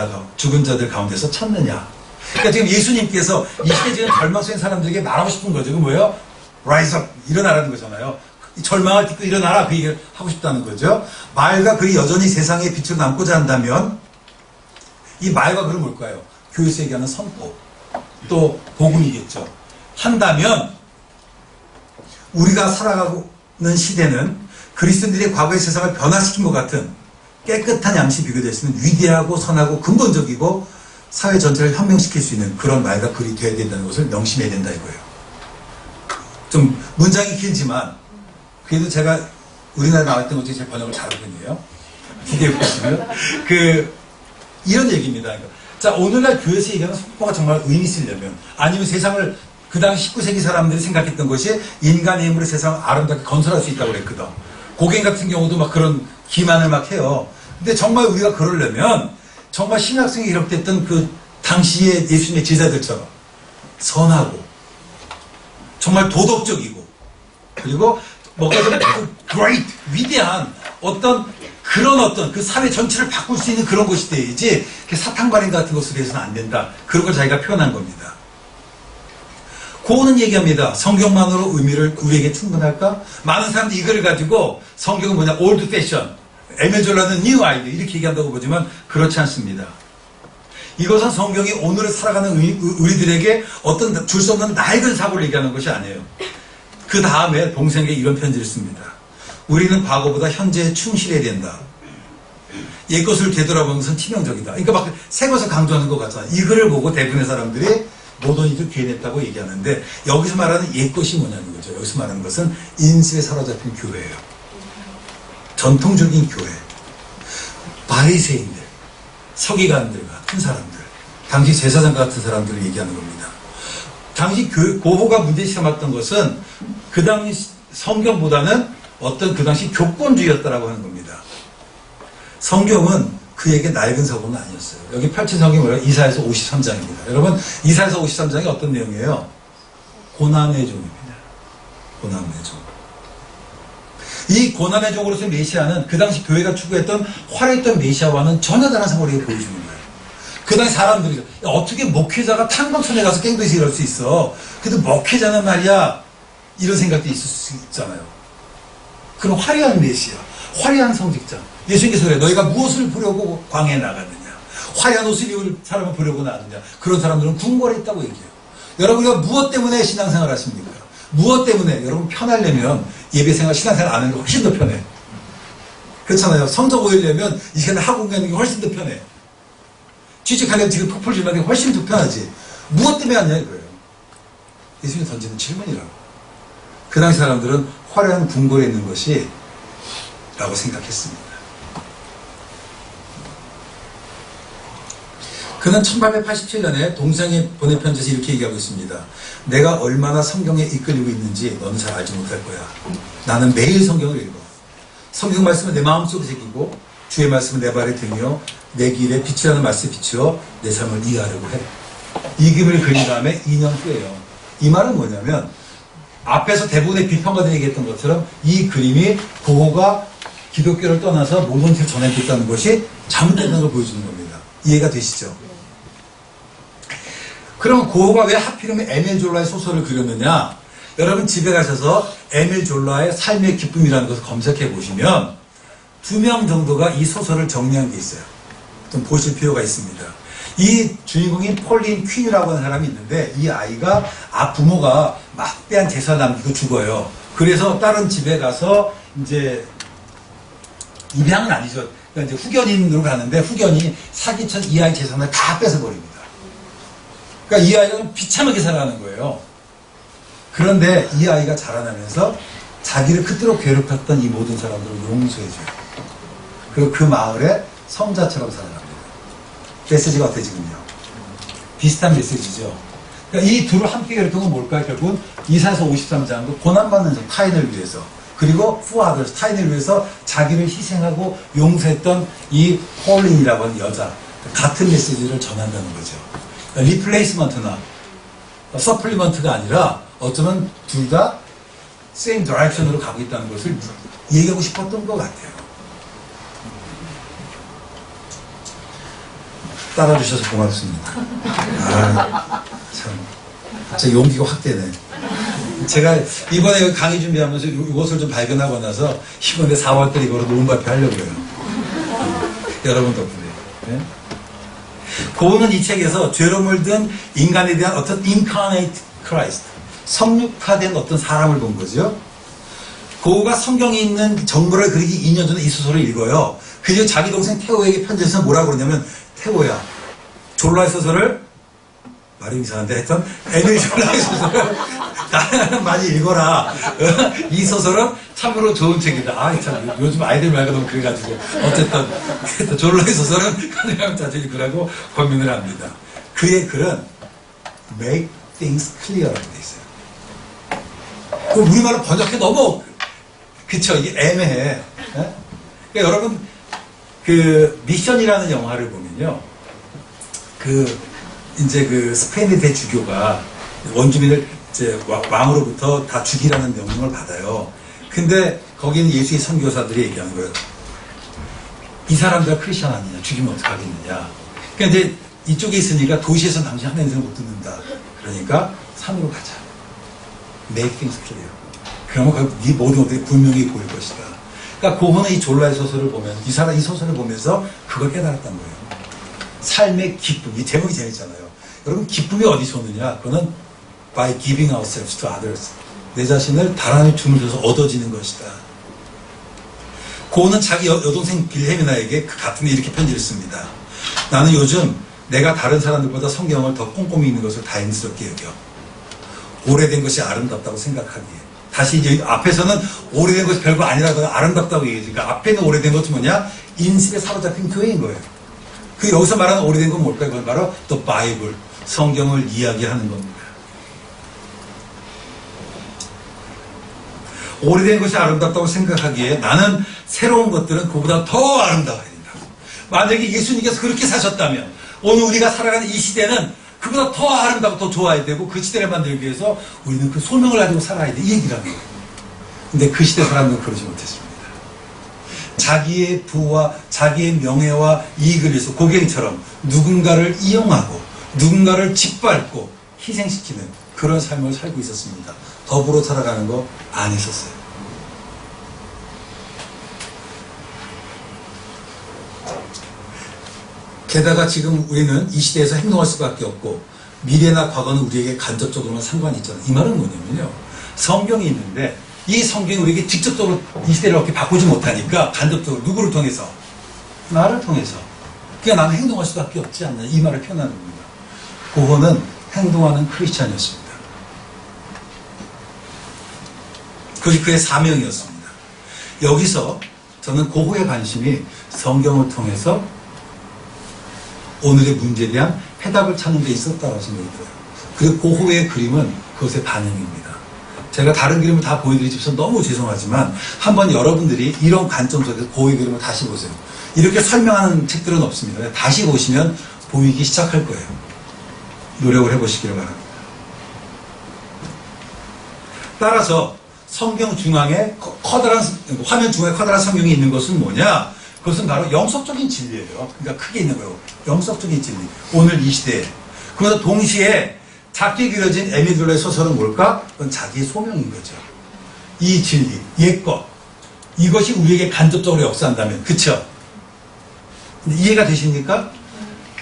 자들 가운데서 찾느냐. 그러니까 지금 예수님께서 이 시대 지금 절망 속에 사람들에게 말하고 싶은 거죠. 그 뭐예요? Rise up. 일어나라는 거잖아요. 이 절망을 딛고 일어나라. 그 얘기를 하고 싶다는 거죠. 말과 글이 여전히 세상에 빛으로 남고자 한다면 이 말과 글은 뭘까요? 교회에서 얘기하는 선포. 또 복음이겠죠. 한다면 우리가 살아가는 시대는 그리스도인들의 과거의 세상을 변화시킨 것 같은 깨끗한 양식이 비교될 수 있는 위대하고 선하고 근본적이고 사회 전체를 혁명시킬 수 있는 그런 말과 글이 되어야 된다는 것을 명심해야 된다 이거예요. 좀 문장이 길지만 그래도 제가 우리나라에 나왔던 것 중에 제 번역을 잘하거든요. 기대해 보시면 이런 얘기입니다. 자, 오늘날 교회에서 얘기하는 선포가 정말 의미 있으려면 아니면 세상을 그 당시 19세기 사람들이 생각했던 것이 인간의 힘으로 세상을 아름답게 건설할 수 있다고 그랬거든. 고갱 같은 경우도 막 그런 기만을 막 해요. 근데 정말 우리가 그러려면 정말 신학성이 이렇게했던 그 당시의 예수님의 제자들처럼 선하고 정말 도덕적이고 그리고 뭐가 좀 great, 위대한 어떤 그런 어떤 그 사회 전체를 바꿀 수 있는 그런 것이 돼야지 사탕발인 같은 것으로 해서는 안 된다. 그런 걸 자기가 표현한 겁니다. 고는 얘기합니다. 성경만으로 의미를 우리에게 충분할까? 많은 사람들이 이걸 가지고 성경은 뭐냐, 올드 패션, 에메졸라는 뉴 아이디어 이렇게 얘기한다고 보지만 그렇지 않습니다. 이것은 성경이 오늘을 살아가는 우리들에게 어떤 줄 수 없는 낡은 사고를 얘기하는 것이 아니에요. 그 다음에 동생에게 이런 편지를 씁니다. 우리는 과거보다 현재에 충실해야 된다. 옛것을 되돌아보는 것은 치명적이다. 그러니까 막 새 것을 강조하는 것 같잖아요. 이거를 보고 대부분의 사람들이 모더니즘을 구현했다고 얘기하는데 여기서 말하는 옛것이 뭐냐는 거죠. 여기서 말하는 것은 인습에 사로잡힌 교회예요. 전통적인 교회. 바리새인들, 서기관들 같은 사람들, 당시 제사장 같은 사람들을 얘기하는 겁니다. 당시 고호가 문제 삼았던 것은 그 당시 성경보다는 어떤 그 당시 교권주의였다라고 하는 겁니다. 성경은 그에게 낡은 서구는 아니었어요. 여기 펼친 성경이 뭐예요? 이사야서 53장입니다. 여러분, 이사야서 53장이 어떤 내용이에요? 고난의 종입니다. 고난의 종. 이 고난의 종으로서 메시아는 그 당시 교회가 추구했던 화려했던 메시아와는 전혀 다른 상황을 보여주는 거예요. 그 당시 사람들이 어떻게 목회자가 탄광촌에 가서 깽도에서 일할 수 있어? 근데 목회자는 말이야 이런 생각도 있을 수 있잖아요. 그런 화려한 메시아, 화려한 성직자. 예수님께서 그래요. 너희가 무엇을 보려고 광야에 나갔느냐? 화려한 옷을 입을 사람을 보려고 나갔느냐? 그런 사람들은 궁궐에 있다고 얘기해요. 여러분, 우리가 무엇 때문에 신앙생활 하십니까? 무엇 때문에? 여러분, 편하려면 예배생활, 신앙생활 안 하는 게 훨씬 더 편해. 그렇잖아요. 성적 오히려면 이 시간에 학원 가는 게 훨씬 더 편해. 취직하려면 지금 토플 준비하는 게 훨씬 더 편하지. 무엇 때문에 하냐 이거예요. 예수님이 던지는 질문이라고. 그 당시 사람들은 화려한 궁궐에 있는 것이 라고 생각했습니다. 그는 1887년에 동생이 보낸 편지에서 이렇게 얘기하고 있습니다. 내가 얼마나 성경에 이끌리고 있는지 너는 잘 알지 못할 거야. 나는 매일 성경을 읽어. 성경 말씀은 내 마음속에 새기고 주의 말씀은 내 발에 등이요 내 길에 빛이라는 말씀에 비추어 내 삶을 이해하려고 해. 이 그림을 그린 다음에 2년 후에요. 이 말은 뭐냐면 앞에서 대부분의 비평가들이 얘기했던 것처럼 이 그림이 고호가 기독교를 떠나서 모든 것을 전해줬다는 것이 잘못된 걸 보여주는 겁니다. 이해가 되시죠? 그럼 고호가 왜 하필이면 에밀 졸라의 소설을 그렸느냐? 여러분 집에 가셔서 에밀 졸라의 삶의 기쁨이라는 것을 검색해 보시면 2명 정도가 이 소설을 정리한 게 있어요. 좀 보실 필요가 있습니다. 이 주인공인 폴린 퀸이라고 하는 사람이 있는데 이 아이가 부모가 막대한 재산을 남기고 죽어요. 그래서 다른 집에 가서 이제 입양은 아니죠. 그러니까 이제 후견인으로 가는데 후견이 사기친 이 아이 재산을 다 뺏어버립니다. 그러니까 이 아이가 비참하게 살아가는 거예요. 그런데 이 아이가 자라나면서 자기를 그토록 괴롭혔던 이 모든 사람들을 용서해줘요. 그리고 그 마을에 성자처럼 살아갑니다. 메시지가 어때 지금요? 비슷한 메시지죠. 그러니까 이 둘을 함께 괴롭힌 건 뭘까요? 결국은 이사야서 53장도 고난받는 자 타인을 위해서 그리고 for others 타인을 위해서 자기를 희생하고 용서했던 이 폴린이라고 하는 여자 같은 메시지를 전한다는 거죠. 리플레이스먼트나 서플리먼트가 아니라 어쩌면 둘 다 same direction으로 가고 있다는 것을 얘기하고 싶었던 것 같아요. 따라주셔서 고맙습니다. 참, 제 용기가 확 되네. 제가 이번에 강의 준비하면서 이것을 좀 발견하고 나서 이번에 4월달에 이거로 논문 발표하려고요. 여러분 덕분에. 네? 고흐는 이 책에서 죄로 물든 인간에 대한 어떤 incarnate Christ, 성육화된 어떤 사람을 본 거죠. 고흐가 성경에 있는 정보를 그리기 2년 전에 이 소설을 읽어요. 그리고 자기 동생 태호에게 편지에서 뭐라고 그러냐면 태호야, 졸라의 소설을 말이 이상한데 하여튼 에밀 졸라의 소설을 나는 많이 읽어라. 이 소설은 참으로 좋은 책이다. 참 요즘 아이들 말고 너무 그래가지고 어쨌든 졸라의 소설은 가능하면 자주 읽으라고 권면을 합니다. 그의 글은 make things clear라고 돼 있어요. 그 우리말로 번역해 너무 그쵸, 이게 애매해. 그러니까 여러분 그 미션이라는 영화를 보면요, 이제 스페인의 대주교가 원주민을 이제 왕으로부터 다 죽이라는 명령을 받아요. 근데 거기는 예수의 선교사들이 얘기하는 거예요. 이 사람들 크리스천 아니냐, 죽이면 어떡하겠느냐. 그러니까 이제 이쪽에 있으니까 도시에서 당신 하나님 인생을 못 듣는다. 그러니까 산으로 가자. Make things clear. 그러면 네 모든 것들이 분명히 보일 것이다. 그러니까 고흐는 이 졸라의 소설을 보면, 이 소설을 보면서 그걸 깨달았단 거예요. 삶의 기쁨, 이 제목이 재밌잖아요. 여러분, 기쁨이 어디서 오느냐? 그거는 by giving ourselves to others. 내 자신을 다른 줌을 줘서 얻어지는 것이다. 고흐는 자기 여동생 빌헬미나에게 그 같은 이렇게 편지를 씁니다. 나는 요즘 내가 다른 사람들보다 성경을 더 꼼꼼히 읽는 것을 다행스럽게 여겨. 오래된 것이 아름답다고 생각하기에. 다시 이제 앞에서는 오래된 것이 별거 아니라다가 아름답다고 얘기하지. 그러니까 앞에 있는 오래된 것은 뭐냐? 인습에 사로잡힌 교회인 거예요. 그 여기서 말하는 오래된 건 뭘까요? 그건 바로 The Bible, 성경을 이야기하는 겁니다. 오래된 것이 아름답다고 생각하기에 나는 새로운 것들은 그보다 더 아름다워야 된다. 만약에 예수님께서 그렇게 사셨다면 오늘 우리가 살아가는 이 시대는 그보다 더 아름답고 더 좋아야 되고 그 시대를 만들기 위해서 우리는 그 소명을 가지고 살아야 돼. 이 얘기라는 거예요. 근데 그 시대 사람들은 그러지 못했습니다. 자기의 부와 자기의 명예와 이익을 위해서 고갱이처럼 누군가를 이용하고 누군가를 짓밟고 희생시키는 그런 삶을 살고 있었습니다. 더불어 살아가는 거 안 했었어요. 게다가 지금 우리는 이 시대에서 행동할 수밖에 없고 미래나 과거는 우리에게 간접적으로는 상관이 있잖아요. 이 말은 뭐냐면요. 성경이 있는데 이 성경이 우리에게 직접적으로 이 시대를 어떻게 바꾸지 못하니까 간접적으로 누구를 통해서? 나를 통해서. 그러니까 나는 행동할 수밖에 없지 않나. 이 말을 표현하는 겁니다. 고흐는 행동하는 크리스찬이었습니다. 그것이 그의 사명이었습니다. 여기서 저는 고흐의 관심이 성경을 통해서 오늘의 문제에 대한 해답을 찾는 데 있었다고 생각이 들어요. 그리고 고흐의 그림은 그것의 반영입니다. 제가 다른 그림을 다 보여드리기 위해서 너무 죄송하지만 한번 여러분들이 이런 관점 속에서 고흐의 그림을 다시 보세요. 이렇게 설명하는 책들은 없습니다. 다시 보시면 보이기 시작할 거예요. 노력을 해보시기를 바랍니다. 따라서 성경 중앙에 커다란 화면 중앙에 커다란 성경이 있는 것은 뭐냐? 그것은 바로 영속적인 진리예요. 그러니까 크게 있는 거예요. 영속적인 진리. 오늘 이 시대에. 그러면서 동시에 작게 그려진 에미둘러의 소설은 뭘까? 그건 자기의 소명인 거죠. 이 진리, 옛것. 이것이 우리에게 간접적으로 역사한다면. 그쵸? 이해가 되십니까?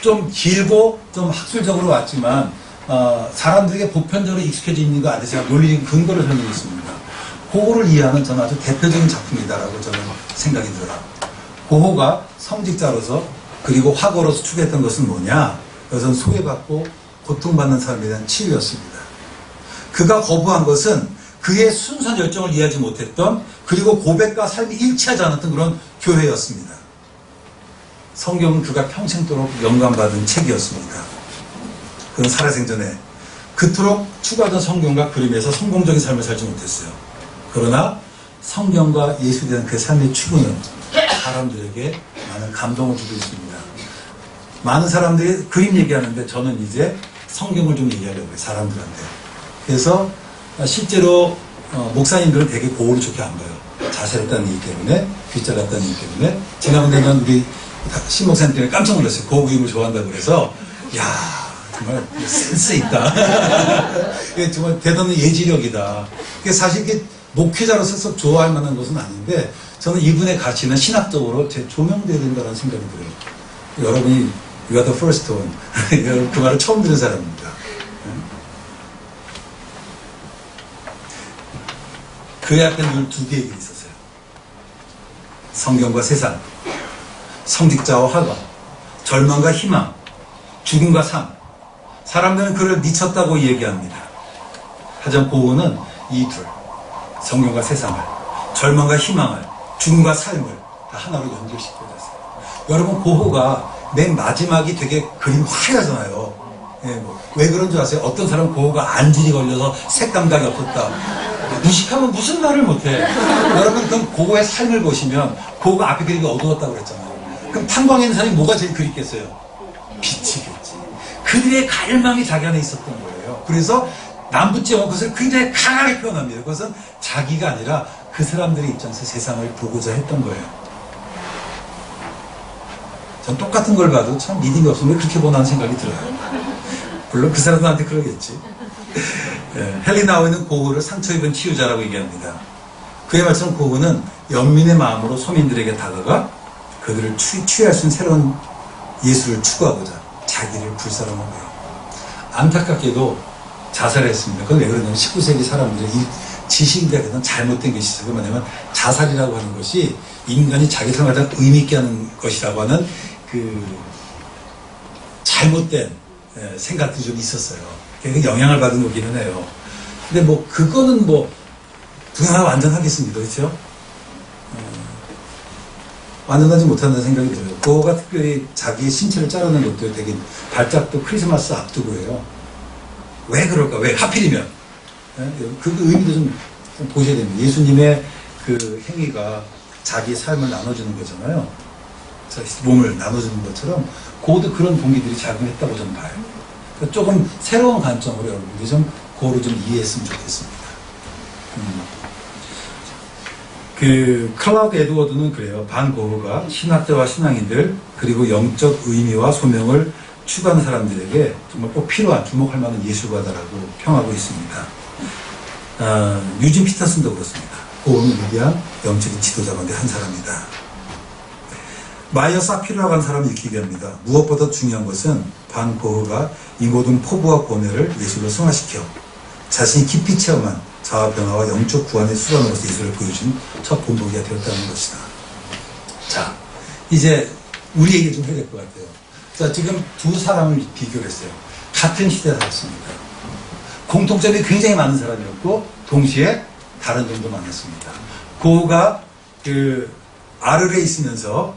좀 길고 좀 학술적으로 왔지만 사람들에게 보편적으로 익숙해져 있는 거 아니라 제가 논리적인 근거를 설명했습니다. 고흐를 이해하는 저는 아주 대표적인 작품이다라고 저는 생각이 들어요. 고흐가 성직자로서 그리고 화가로서 추구했던 것은 뭐냐? 그것은 소외받고 고통받는 사람에 대한 치유였습니다. 그가 거부한 것은 그의 순수한 열정을 이해하지 못했던 그리고 고백과 삶이 일치하지 않았던 그런 교회였습니다. 성경은 그가 평생도록 영감받은 책이었습니다. 그는 살아생전에 그토록 추구하던 성경과 그림에서 성공적인 삶을 살지 못했어요. 그러나 성경과 예수에 대한 그 삶의 추구는 사람들에게 많은 감동을 주고 있습니다. 많은 사람들이 그림 얘기하는데 저는 이제 성경을 좀 얘기하려고 해요. 사람들한테. 그래서 실제로 목사님들은 되게 고흐를 좋게 안 봐요. 자살했다는 얘기 때문에, 빗자 같다는 얘기 때문에. 지난번에는 우리 신 목사님 때문에 깜짝 놀랐어요. 고흐 그림을 좋아한다고 그래서 야 정말 센스 있다. 정말 대단한 예지력이다. 사실 이게 목회자로서 좋아할 만한 것은 아닌데 저는 이분의 가치는 신학적으로 제 조명되어야 된다는 생각이 들어요. 여러분이 You are the first one. 여러분 그 말을 처음 들은 사람입니다. 그의 앞에 늘 두 개의 길이 있었어요. 성경과 세상, 성직자와 화가, 절망과 희망, 죽음과 삶. 사람들은 그를 미쳤다고 얘기합니다. 하지만 고흐는 이 둘, 성경과 세상을, 절망과 희망을, 죽음과 삶을 다 하나로 연결시켜줬어요. 여러분 고흐가 맨 마지막이 되게 그림 화려하잖아요. 예, 왜 그런 줄 아세요? 어떤 사람은 고흐가 안질이 걸려서 색감각이 없었다. 무식하면 무슨 말을 못해. 여러분 그럼 고흐의 삶을 보시면 고흐가 앞에 그림이 어두웠다고 그랬잖아요. 그럼 탄광에 있는 사람이 뭐가 제일 그립겠어요? 빛이겠지. 그들의 갈망이 자기 안에 있었던 거예요. 그래서 남부지역 그것을 굉장히 강하게 표현합니다. 그것은 자기가 아니라 그 사람들의 입장에서 세상을 보고자 했던 거예요. 전 똑같은 걸 봐도 참 믿음이 없으면 왜 그렇게 보나는 생각이 들어요. 물론 그 사람들한테 그러겠지. 헬리나우는 고흐를 상처 입은 치유자라고 얘기합니다. 그의 말처럼 고흐는 연민의 마음으로 서민들에게 다가가 그들을 취할 수 있는 새로운 예술을 추구하고자 자기를 불사름하고요. 안타깝게도 자살을 했습니다. 그건 왜 그러냐면 19세기 사람들의 이 지식인들에 대한 잘못된 것이 있어요. 뭐냐면 자살이라고 하는 것이 인간이 자기 생활을 가장 의미 있게 하는 것이라고 하는 그 잘못된 생각들이 좀 있었어요. 영향을 받은 거기는 해요. 근데 뭐 그거는 뭐 누구나 완전하겠습니다. 그렇죠? 완전하지 못한다는 생각이 들어요. 그거가 특별히 자기 신체를 자르는 것도 되게 발작도 크리스마스 앞두고예요. 왜 그럴까? 왜 하필이면? 그 의미도 좀 보셔야 됩니다. 예수님의 그 행위가 자기 삶을 나눠주는 거잖아요. 몸을 나눠주는 것처럼 그것도 그런 동기들이 작용했다고 저는 봐요. 그러니까 조금 새로운 관점으로 여러분들이 좀 그거를 좀 이해했으면 좋겠습니다. 그 클라우드 에드워드는 그래요. 반 고흐가 신학자와 신앙인들 그리고 영적 의미와 소명을 추구하는 사람들에게 정말 꼭 필요한 주목할 만한 예술가다라고 평하고 있습니다. 유진 피터슨도 그렇습니다. 고흐는 위대한 영적인 지도자 가운데 한 사람이다. 마이어 사피르라고 하는 사람이 이렇게 얘기합니다. 무엇보다 중요한 것은 반 고흐가 이 모든 포부와 고뇌를 예술로 승화시켜 자신이 깊이 체험한 자아 변화와 영적 구원의 수단으로서 예술을 보여준 첫 본보기가 되었다는 것이다. 자, 이제 우리 얘기 좀 해야 될 것 같아요. 자, 지금 두 사람을 비교를 했어요. 같은 시대에 살았습니다. 공통점이 굉장히 많은 사람이었고 동시에 다른 점도 많았습니다. 고흐가 그 아르레에 있으면서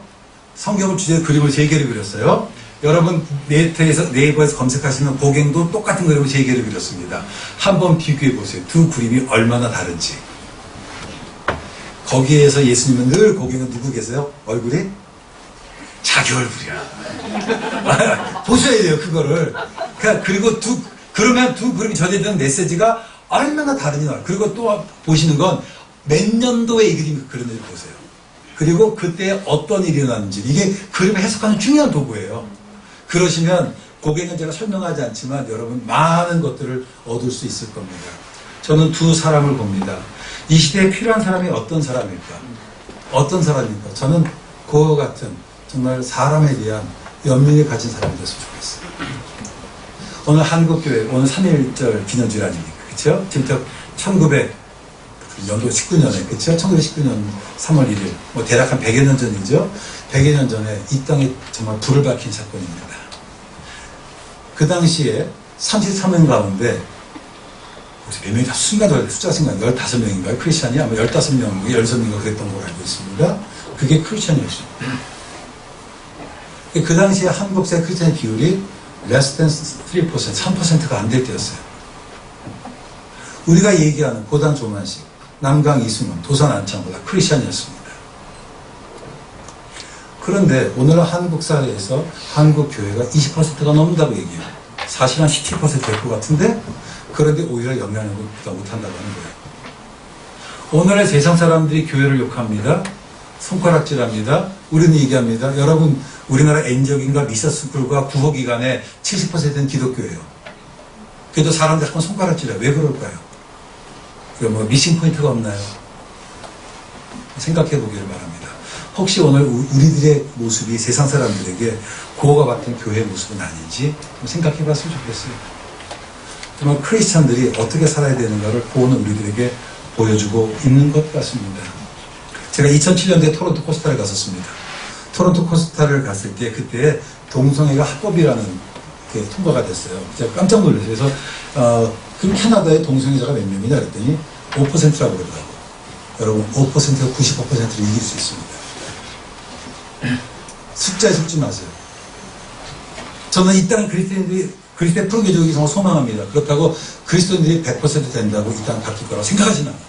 성경을 주제로 그림을 3개를 그렸어요. 여러분 네이버에서 검색하시면 고갱도 똑같은 그림을 3개를 그렸습니다. 한번 비교해 보세요. 두 그림이 얼마나 다른지. 거기에서 예수님은 늘 고갱은 누구 계세요? 얼굴이? 자기 얼굴이야. 보셔야 돼요, 그거를. 그리고 그러면 두 그림이 전해지는 메시지가 얼마나 다른지. 그리고 또 보시는 건 몇 년도에 이 그림이 그렸는지 보세요. 그리고 그때 어떤 일이 일어났는지. 이게 그림을 해석하는 중요한 도구예요. 그러시면 고갱은 제가 설명하지 않지만 여러분 많은 것들을 얻을 수 있을 겁니다. 저는 두 사람을 봅니다. 이 시대에 필요한 사람이 어떤 사람일까? 어떤 사람일까? 저는 그와 같은 정말 사람에 대한 연민을 가진 사람이 됐으면 좋겠어요. 오늘 한국교회, 오늘 3.1절 기념주일 아닙니까? 그쵸? 지금 1900년도 19년에, 그쵸? 1919년 3월 1일, 뭐 대략 한 100여 년 전이죠? 100여 년 전에 이 땅에 정말 불을 밝힌 사건입니다. 그 당시에 33명 가운데, 몇 명이 다 순간적으로 숫자가 생각나요. 15명인가요? 크리스찬이 아마 15명, 16명인가 그랬던 걸로 알고 있습니다. 그게 크리스찬이었습니다. 그 당시에 한국 사회 크리스찬의 비율이 less than 3%, 3%가 안 될 때였어요. 우리가 얘기하는 고단 조만식, 남강 이승원, 도산 안창보다 크리스찬이었습니다. 그런데 오늘 한국 사회에서 한국 교회가 20%가 넘는다고 얘기해요. 사실 한 17% 될 것 같은데 그런데 오히려 영향력을 못한다고 하는 거예요. 오늘의 세상 사람들이 교회를 욕합니다. 손가락질합니다. 우리는 얘기합니다. 여러분, 우리나라 엔저긴과 미사스쿨과 구호기관의 70%는 기독교예요. 그래도 사람들 한번 손가락질해요. 왜 그럴까요? 뭐 미싱 포인트가 없나요? 생각해 보기를 바랍니다. 혹시 오늘 우리들의 모습이 세상 사람들에게 고호가 같은 교회의 모습은 아닌지 생각해 봤으면 좋겠어요. 정말 크리스찬들이 어떻게 살아야 되는가를 보는 우리들에게 보여주고 있는 것 같습니다. 제가 2007년도에 토론토 코스타를 갔었습니다. 토론토 코스타를 갔을 때 그때 동성애가 합법이라는 게 통과가 됐어요. 제가 깜짝 놀랐어요. 그래서 그럼 캐나다의 동성애자가 몇 명이냐 그랬더니 5%라고 그러더라고요. 여러분 5%가 95%를 이길 수 있습니다. 숫자에 속지 마세요. 저는 이 땅 그리스도의 풀교족이 정말 소망합니다. 그렇다고 그리스도인들이 100% 된다고 이 땅 바뀔 거라고 생각하지는 않아요.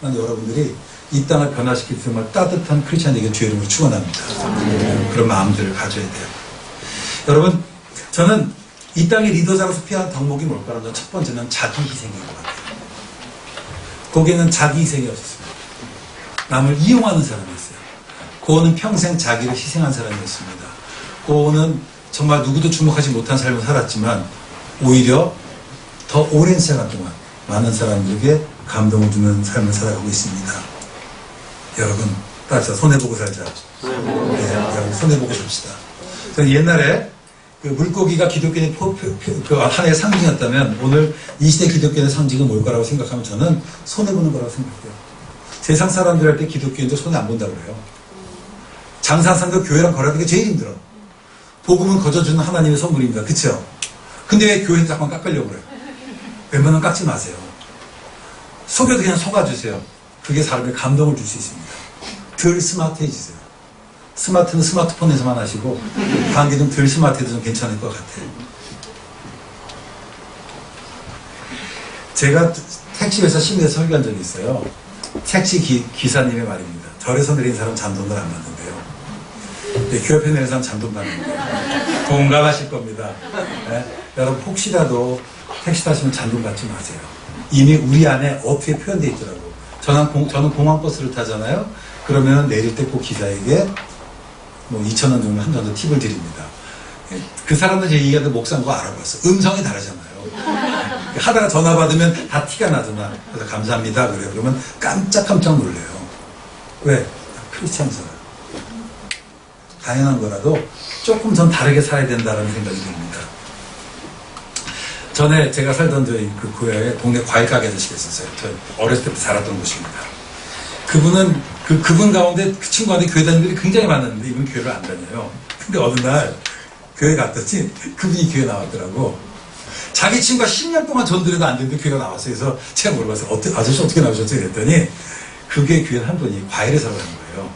난 여러분들이 이 땅을 변화시킬 정말 따뜻한 크리스찬에게 주의 이름으로 축원합니다. 그런 마음들을 가져야 돼요. 여러분, 저는 이 땅의 리더자로서 필요한 덕목이 뭘까라면 첫 번째는 자기 희생인 것 같아요. 거기는 자기 희생이 없었습니다. 남을 이용하는 사람이었어요. 고은은 평생 자기를 희생한 사람이었습니다. 고은은 정말 누구도 주목하지 못한 삶을 살았지만 오히려 더 오랜 시간 동안 많은 사람들에게 감동을 주는 삶을 살아가고 있습니다. 여러분 따라서 손해보고 살자. 네, 여러분 손해보고 삽시다. 저는 옛날에 그 물고기가 기독교의 하나의 상징이었다면 오늘 이 시대 기독교의 상징은 뭘까라고 생각하면 저는 손해보는 거라고 생각해요. 세상 사람들 할 때 기독교인들 손해 안 본다고 그래요. 장사상도 교회랑 거래하는 게 제일 힘들어. 복음은 거저주는 하나님의 선물입니다. 그쵸? 근데 왜 교회는 자꾸만 깎으려고 그래요? 웬만하면 깎지 마세요. 속여도 그냥 속아주세요. 그게 사람에게 감동을 줄 수 있습니다. 덜 스마트해지세요. 스마트는 스마트폰에서만 하시고 관계 좀 덜 스마트해도 좀 괜찮을 것 같아요. 제가 택시회사 심의에서 설교한 적이 있어요. 택시 기사님의 말입니다. 절에서 내린 사람 잔돈을 안 받는데요. 교회에 내린 사람 잔돈 받는데요. 공감하실 겁니다. 네? 여러분 혹시라도 택시 타시면 잔돈 받지 마세요. 이미 우리 안에 어떻게 표현되어 있더라고요. 저는 공항버스를 타잖아요. 그러면 내릴 때 꼭 기사에게 뭐 2,000원 정도 한 정도 팁을 드립니다. 그 사람들 제 얘기하는데 목사인 거 알아봤어. 음성이 다르잖아요. 하다가 전화 받으면 다 티가 나잖아. 그래서 감사합니다. 그래요. 그러면 깜짝 놀래요. 왜? 크리스찬이잖아요. 당연한 거라도 조금 전 다르게 살아야 된다는 생각이 듭니다. 전에 제가 살던 저희 그 고향에 동네 과일 가게 아저씨가 있었어요. 저 어렸을 때부터 살았던 곳입니다. 그분 가운데 그 친구한테 교회 다니는 분들이 굉장히 많았는데 이분 교회를 안 다녀요. 근데 어느 날 교회 갔더니 그분이 교회 나왔더라고. 자기 친구가 10년 동안 전도해도 안 되는데 교회가 나왔어요. 그래서 제가 물어봤어요. 아저씨 어떻게 나오셨어요? 그랬더니 그게 교회 한 분이 과일을 사러 가는 거예요.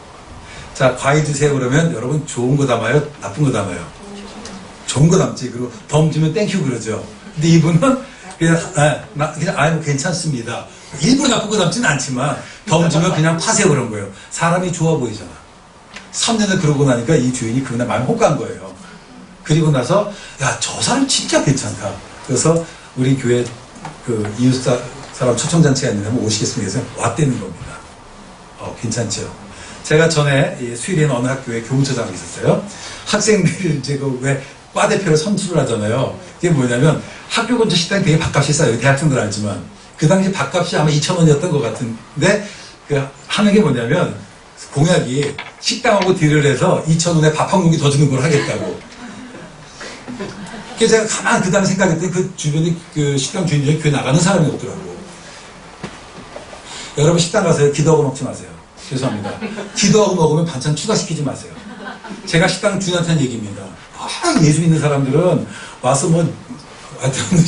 자, 과일 드세요. 그러면 여러분 좋은 거 담아요? 나쁜 거 담아요? 좋은 거 담지. 그리고 덤 주면 땡큐 그러죠. 근데 이분은 그냥 괜찮습니다. 일부러 나쁜 거 담지는 않지만 덤 주면 그냥 파세요 그런 거예요. 사람이 좋아 보이잖아. 3년을 그러고 나니까 이 주인이 그날 마음이 혹한 거예요. 그리고 나서 야, 저 사람 진짜 괜찮다. 그래서 우리 교회 그 이웃 사람 초청잔치가 있는데 한번 오시겠습니까? 해서 왔다는 겁니다. 괜찮죠. 제가 전에 수일이는 어느 학교에 교무처장이 있었어요. 학생들이 이제 왜 과대표를 선출을 하잖아요. 이게 뭐냐면 학교 근처 식당이 되게 밥값이 싸요. 대학생들 알지만. 그 당시 밥값이 아마 2,000원이었던 것 같은데 하는 게 뭐냐면 공약이 식당하고 딜을 해서 2,000원에 밥 한 공기 더 주는 걸 하겠다고. 그래서 제가 가만 그 다음에 생각했더니 그 주변에 그 식당 주인 중에 교회 나가는 사람이 없더라고. 여러분 식당 가세요. 기도하고 먹지 마세요. 죄송합니다. 기도하고 먹으면 반찬 추가시키지 마세요. 제가 식당 주인한테 한 얘기입니다. 예수 믿는 사람들은 와서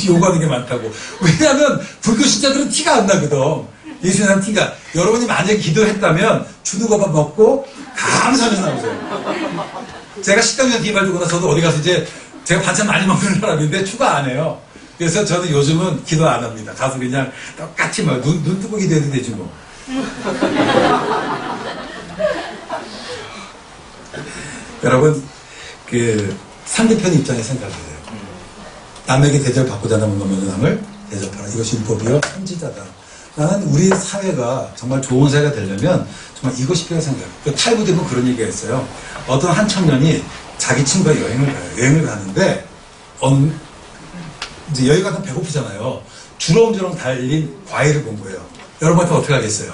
요구하는 게 많다고. 왜냐하면 불교 신자들은 티가 안 나거든. 예수 믿는 티가. 여러분이 만약에 기도했다면 주는 거만 먹고 감사하면서 나오세요. 제가 식당주한테 이 말 듣고 나서 저도 어디 가서 이제 제가 반찬 많이 먹는 사람인데 추가 안 해요. 그래서 저는 요즘은 기도 안 합니다. 가서 그냥 똑같이 눈 뜨고 기도해도 되지 뭐. 여러분 상대편 입장에 생각해요. 남에게 대접받고자 하는 남을 대접하라. 이것이 율법이요 선지자다. 나는 우리 사회가 정말 좋은 사회가 되려면 정말 이것이 필요하다고 생각해요. 그 탈북에 보면 그런 얘기가 있어요. 어떤 한 청년이 자기 친구와 여행을 가요. 여행을 가는데 이제 여행 가면 배고프잖아요. 주렁주렁 달린 과일을 본 거예요. 여러분한테 어떻게 하겠어요?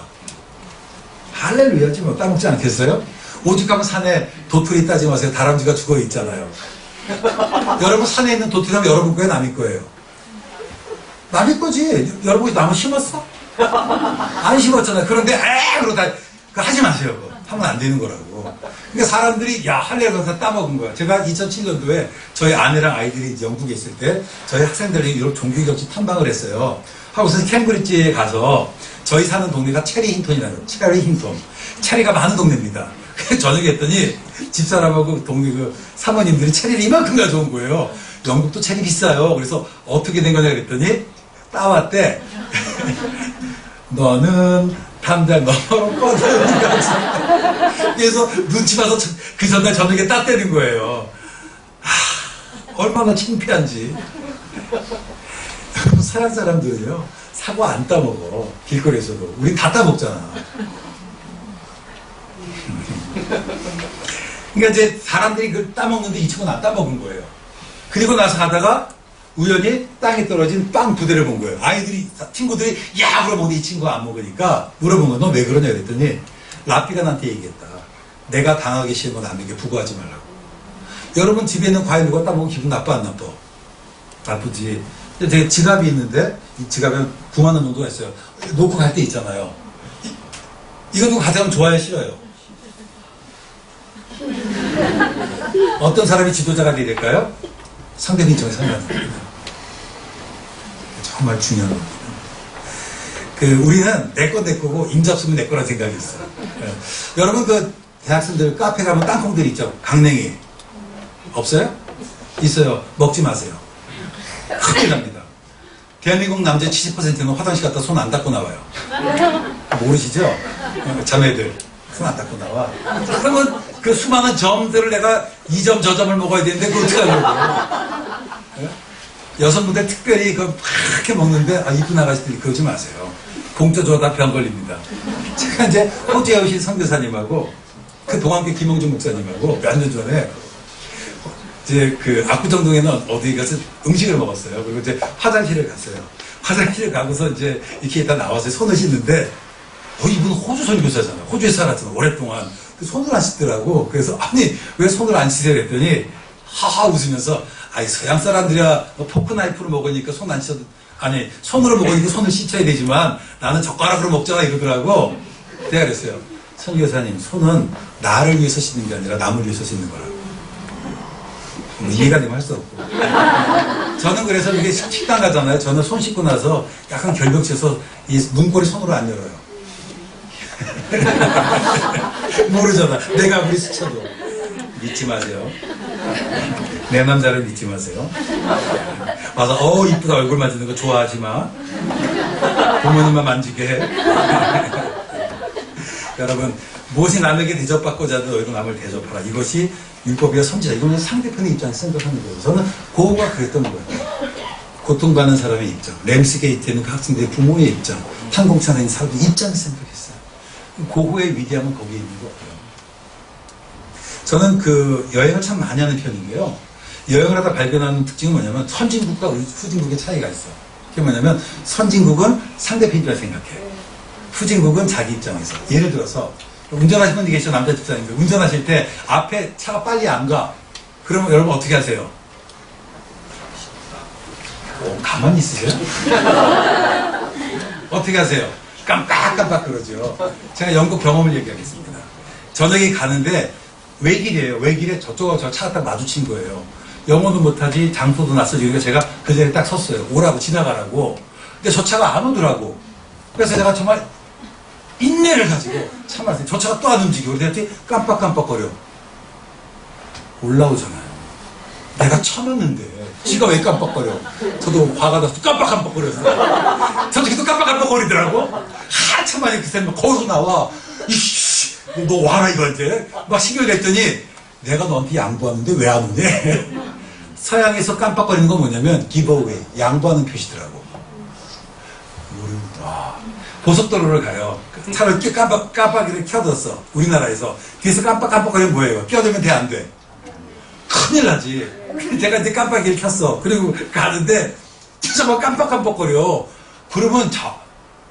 할렐루야지 뭐 따먹지 않겠어요? 오죽 하면 산에 도토리 따지 마세요. 다람쥐가 죽어 있잖아요. 여러분 산에 있는 도토리 하면 여러분 거예요? 남의 거예요? 남의 거지. 여러분이 나무 심었어? 안 심었잖아요. 그런데 그러고 하지 마세요. 그거. 하면 안 되는 거라고. 그러니까 사람들이 할렐루야 다 따먹은 거야. 제가 2007년도에 저희 아내랑 아이들이 영국에 있을 때 저희 학생들이 유럽 종교경치 탐방을 했어요. 하고서 캠브리지에 가서 저희 사는 동네가 체리 힌턴이라는 거예요. 체리 힌턴. 체리가 많은 동네입니다. 저녁에 했더니 집사람하고 동네 그 사모님들이 체리를 이만큼 가져온 거예요. 영국도 체리 비싸요. 그래서 어떻게 된 거냐 그랬더니 따왔대. 너는 담장 너머로 뻗어야 그래서 눈치 봐서 그 전날 저녁에 땄대는 거예요. 얼마나 창피한지. 서양 사람들은요 사과 안 따먹어. 길거리에서도. 우린 다 따먹잖아. 그러니까 이제 사람들이 그걸 따먹는데 이 친구는 안 따먹은 거예요. 그리고 나서 가다가 우연히 땅에 떨어진 빵 부대를 본 거예요. 아이들이, 친구들이 야 물어보는데 이 친구가 안 먹으니까 물어본 거야. 너 왜 그러냐 그랬더니 라삐가 나한테 얘기했다. 내가 당하기 싫은 건 남에게 부고하지 말라고. 여러분 집에 있는 과일 누가 따먹으면 기분 나빠 안 나빠? 나쁘지. 제 지갑이 있는데 이 지갑에 9만 원 정도가 있어요. 놓고 갈 때 있잖아요. 이거 누구 가져가면 좋아요 싫어요? 어떤 사람이 지도자가 돼야 될까요? 상대방 입장에 상관합니다. 정말 중요한 겁니다. 우리는 내 거 내 거고 임잡수면 내 거라는 생각이 있어요. 여러분 대학생들 카페 가면 땅콩들 있죠? 강냉이 없어요? 있어요. 먹지 마세요. 큰일 납니다. 대한민국 남자 70%는 화장실 갔다 손 안 닦고 나와요. 모르시죠? 자매들 손 안 닦고 나와. 그러면 그 수많은 점들을 내가 이 점 저 점을 먹어야 되는데 그걸 어떻게 하려고. 여성분들 특별히 그렇게 먹는데 이쁜 아가씨들이 그러지 마세요. 공짜 줘다 병 걸립니다. 제가 이제 호주에 오신 선교사님하고 그 동안교 김영준 목사님하고 몇 년 전에 이제 압구정동에는 어디 가서 음식을 먹었어요. 그리고 이제 화장실을 갔어요. 화장실을 가고서 이제 이렇게 다 나와서 손을 씻는데 이분은 호주 선교사잖아요. 호주에 살았잖아 오랫동안. 손을 안 씻더라고. 그래서 아니 왜 손을 안 씻어요 그랬더니 하하 웃으면서 서양 사람들이야 포크 나이프로 먹으니까 손 안 씻어도 아니 손으로 먹으니까 손을 씻어야 되지만 나는 젓가락으로 먹잖아 이러더라고. 내가 그랬어요. 선교사님 손은 나를 위해서 씻는 게 아니라 남을 위해서 씻는 거라고. 이해가 되면 할 수 없고. 저는 그래서 이게 식당 가잖아요. 저는 손 씻고 나서 약간 결벽쳐서 이 문고리 손으로 안 열어요. 모르잖아. 내가 아무리 스쳐도. 믿지 마세요. 내 남자를 믿지 마세요. 와서 이쁘다 얼굴 만지는 거 좋아하지 마. 부모님만 만지게 해. 여러분 무엇이 남에게 대접받고자 하든 너희도 남을 대접하라. 이것이 율법이야 선지자. 이거는 상대편의 입장에서 생각하는 거예요. 저는 고우가 그랬던 거예요. 고통받는 사람의 입장, 램스게이트에 있는 그 학생들의 부모의 입장, 항공차에 있는 사람들의 입장에서 생각했어요. 고우의 위대함은 거기에 있는 것 같아요. 저는 여행을 참 많이 하는 편인데요. 여행을 하다 발견하는 특징은 뭐냐면 선진국과 후진국의 차이가 있어요. 그게 뭐냐면 선진국은 상대편 입장을 생각해. 후진국은 자기 입장에서. 예를 들어서 운전하시는 분이 계시죠. 남자 집사님들. 운전하실 때 앞에 차가 빨리 안 가. 그러면 여러분 어떻게 하세요? 가만히 있으세요? 어떻게 하세요? 깜빡깜빡 그러죠. 제가 영국 경험을 얘기하겠습니다. 저녁에 가는데 외길이에요. 외길에 저쪽하고 저 차가 딱 마주친 거예요. 영어도 못하지 장소도 낯설지. 제가 그 자리에 딱 섰어요. 오라고 지나가라고. 근데 저 차가 안 오더라고. 그래서 제가 정말 인내를 가지고 참았어요. 저 차가 또 안 움직여. 그랬더니 깜빡깜빡거려. 올라오잖아요. 내가 참았는데 지가 왜 깜빡거려. 저도 화가 나서 깜빡깜빡거렸어요. 저쪽에도 깜빡깜빡거리더라고. 한참 만에 그 사람이 거기서 나와. 이씨 너 와라 이거한테 막 신경 냈더니 내가 너한테 양보하는데 왜 안 오네. 서양에서 깜빡거리는 건 뭐냐면 기브어웨이, 양보하는 표시더라고. 모릅니다. 고속도로를 가요. 차를 깜빡이를 켜뒀어. 우리나라에서. 뒤에서 깜빡깜빡거리면 뭐예요? 껴들면 돼, 안 돼? 큰일 나지. 제가 이제 깜빡이를 켰어. 그리고 가는데 진짜 막 깜빡깜빡거려. 그러면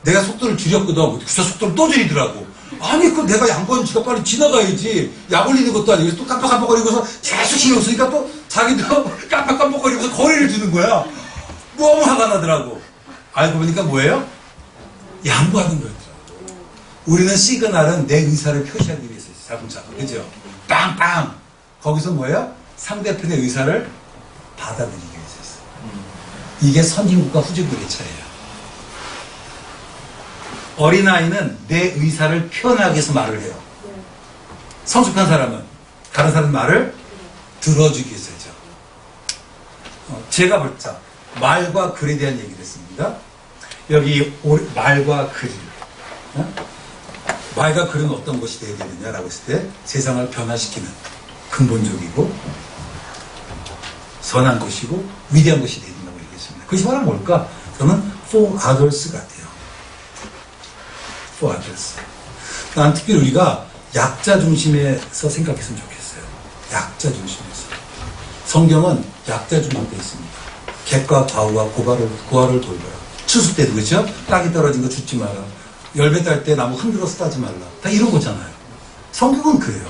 내가 속도를 줄였거든. 그 속도를 또 줄이더라고. 아니 내가 양보하는 지가 빨리 지나가야지. 약 올리는 것도 아니고 또 깜빡깜빡거리고서 계속 신경 쓰니까 또 자기도 깜빡깜빡거리면서 거리를 주는 거야. 너무 화가 나더라고. 알고 보니까 뭐예요? 양보하는 거였더라고. 우리는 시그널은 내 의사를 표시하기 위해서 자동차가. 그죠? 빵빵. 거기서 뭐예요? 상대편의 의사를 받아들이기 위해서 했어요. 이게 선진국과 후진국의 차이예요. 어린아이는 내 의사를 표현하기 위해서 말을 해요. 성숙한 사람은 다른 사람 말을 들어주기 위해서 하죠. 제가 볼자 말과 글에 대한 얘기를 했습니다. 여기 말과 글. 말과 글은 어떤 것이 되어야 되느냐라고 했을 때 세상을 변화시키는 근본적이고 선한 것이고 위대한 것이 되어야 된다고 얘기했습니다. 그것이 바로 뭘까? 저는 for others 같아요. for others. 난 특별히 우리가 약자 중심에서 생각했으면 좋겠어요. 약자 중심에서. 성경은 약자 중심에 있습니다. 객과 과우와 고아를 돌봐라. 추수 때도 그렇죠? 땅이 떨어진 거 줍지 마라. 열매 딸 때 나무 흔들어서 따지 말라. 다 이런 거잖아요. 성경은 그래요.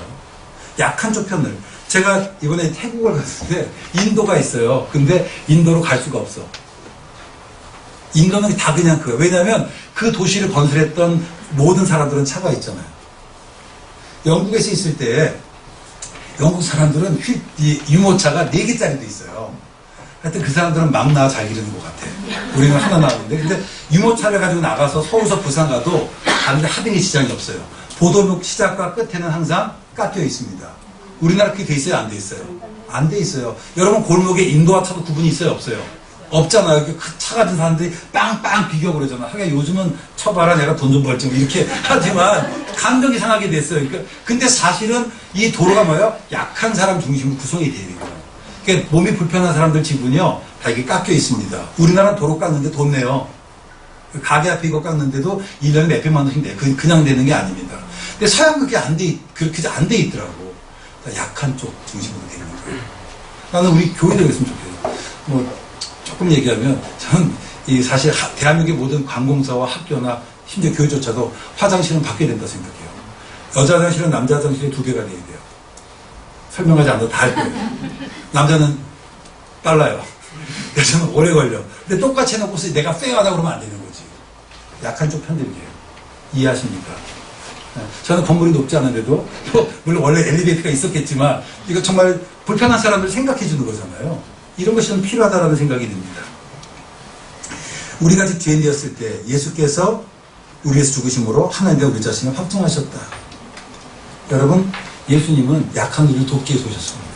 약한 쪽 편을. 제가 이번에 태국을 갔을 때 인도가 있어요. 근데 인도로 갈 수가 없어. 인도는 다 그냥 그거예요. 왜냐하면 그 도시를 건설했던 모든 사람들은 차가 있잖아요. 영국에서 있을 때 영국 사람들은 유모차가 4개짜리도 있어요. 하여튼 그 사람들은 막 나와 잘 기르는 것 같아. 우리는 하나 나오는데. 근데 유모차를 가지고 나가서 서울서 부산 가도 가는데 하등의 지장이 없어요. 보도목 시작과 끝에는 항상 깎여 있습니다. 우리나라 그게 돼 있어요? 안 돼 있어요? 안 돼 있어요. 여러분 골목에 인도와 차도 구분이 있어요? 없어요? 없잖아요. 그 차 가진 사람들이 빵빵 비교 그러잖아. 하긴 요즘은 쳐봐라 내가 돈 좀 벌지 이렇게 하지만 감정이 상하게 됐어요. 그러니까 근데 사실은 이 도로가 뭐예요? 약한 사람 중심으로 구성이 되어 있는 거예요. 그러니까 몸이 불편한 사람들 지분이요 다 이게 깎여 있습니다. 우리나라는 도로 깎는데 돈 내요. 가게 앞에 이거 깎는데도 1년에 몇백만 원씩 내. 그냥 되는 게 아닙니다. 근데 서양 그게 그렇게 안 돼 있더라고. 약한 쪽 중심으로 되는 거예요. 나는 우리 교회도 그랬으면 좋겠어요. 뭐 조금 얘기하면 저는 사실 대한민국의 모든 관공서와 학교나 심지어 교회조차도 화장실은 바뀌어야 된다 생각해요. 여자 화장실은 남자 화장실의 2배가 돼야 돼요. 설명하지 않아도 다 할 거예요. 남자는 빨라요. 여자는 오래 걸려. 근데 똑같이 해놓고서 내가 페어하다 그러면 안 되는 거지. 약한 쪽 편들기예요. 이해하십니까? 저는 건물이 높지 않은데도 물론 원래 엘리베이터가 있었겠지만 이거 정말 불편한 사람을 생각해 주는 거잖아요. 이런 것이 좀 필요하다라는 생각이 듭니다. 우리 같이 죄인되었을 때 예수께서 우리에서 죽으심으로 하나님과 우리 자신을 확증하셨다. 여러분 예수님은 약한 우리를 돕기 위해서 오셨습니다.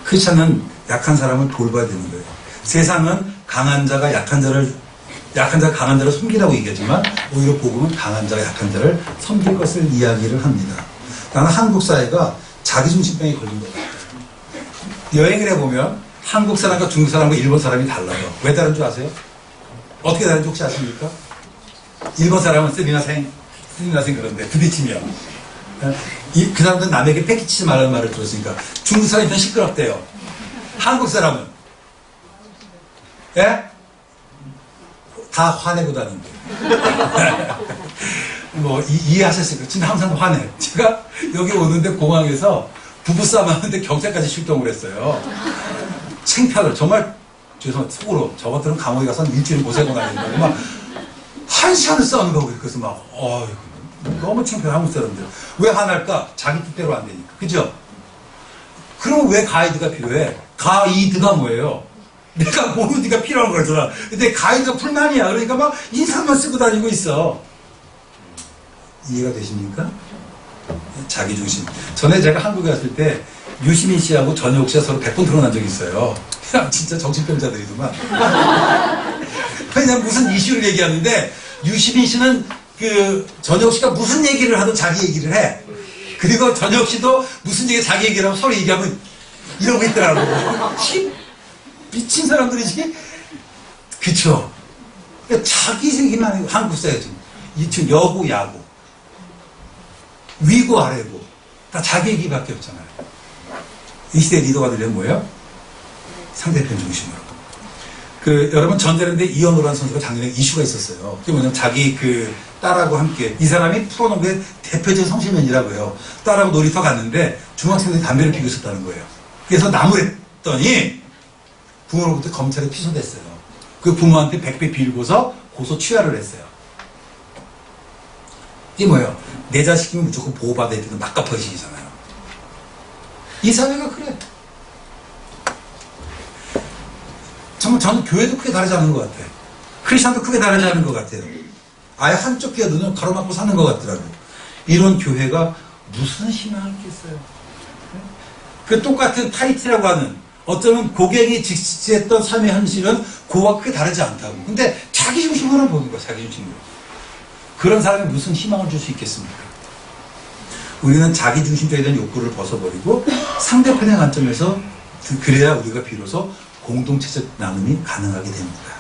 크리스찬은 약한 사람을 돌봐야 되는 거예요. 세상은 강한 자가 강한 자를 섬기라고 얘기하지만 오히려 복음은 강한 자가 약한 자를 섬길 것을 이야기를 합니다. 나는 한국 사회가 자기중심병에 걸린 것 같아요. 여행을 해보면 한국 사람과 중국 사람과 일본 사람이 달라요. 왜 다른 줄 아세요? 어떻게 다른지 혹시 아십니까? 일본 사람은 스미마생 그런데 부딪히면 그 사람들은 남에게 패기치지 말라는 말을 들었으니까 중국 사람이 더 시끄럽대요. 한국 사람은 예? 다 화내고 다닌대. 뭐 이해하셨을 거예요. 진짜 항상 화내. 제가 여기 오는데 공항에서 부부싸움 하는데 경찰까지 출동을 했어요. 창피하더라고요. 정말 죄송합니다. 속으로 저 같은 감옥에 가서 일주일 고생을 하야 된다고 막 1시간을 싸우는 거고 그래서 막 너무 창피해. 한국 사람들 왜 화날까? 자기 뜻대로 안 되니까. 그죠? 그럼 왜 가이드가 필요해? 가이드가 뭐예요? 내가 모르는 네가 필요한 거잖아. 근데 가이드가 불만이야. 그러니까 막 인상만 쓰고 다니고 있어. 이해가 되십니까? 자기중심. 전에 제가 한국에 왔을 때 유시민 씨하고 전혁 씨가 서로 100번 토론한 적이 있어요. 진짜 정신병자들이더만. 왜냐면 무슨 이슈를 얘기하는데 유시민 씨는 전혁 씨가 무슨 얘기를 하든 자기 얘기를 해. 그리고 전혁 씨도 무슨 얘기 자기 얘기를 하고 서로 얘기하면 이러고 있더라고. 미친 사람들이지? 그쵸? 그러니까 자기 얘기만 해요. 한국 사회 지금. 이층 여고, 야고. 위고, 아래고. 다 자기 얘기밖에 없잖아요. 이 시대 리더가 되려면 뭐예요? 상대편 중심으로. 여러분 전자랜드에 이현우라는 선수가 작년에 이슈가 있었어요. 그게 뭐냐면 자기 딸하고 함께. 이 사람이 프로농구의 대표적인 성실맨이라고 해요. 딸하고 놀이터 갔는데 중학생들이 담배를 피우고 있었다는 거예요. 그래서 나무랬더니 부모로부터 검찰에 취소됐어요. 그 부모한테 100배 빌고서 고소 취하를 했어요. 이게 뭐예요? 내 자식이면 무조건 보호받아야 되는 막가퍼식이잖아요. 이 사회가 그래. 정말 저는 교회도 크게 다르지 않은 것 같아요. 크리스찬도 크게 다르지 않은 것 같아요. 아예 한쪽 귀와 눈을 가로막고 사는 것 같더라고요. 이런 교회가 무슨 희망을 있겠어요? 그 똑같은 타이티라고 하는 어쩌면 고객이 직시했던 삶의 현실은 그와 크게 다르지 않다고. 근데 자기중심으로 보는 거야, 자기중심으로. 그런 사람이 무슨 희망을 줄 수 있겠습니까? 우리는 자기중심적에 대한 욕구를 벗어버리고 상대편의 관점에서 그래야 우리가 비로소 공동체적 나눔이 가능하게 됩니다.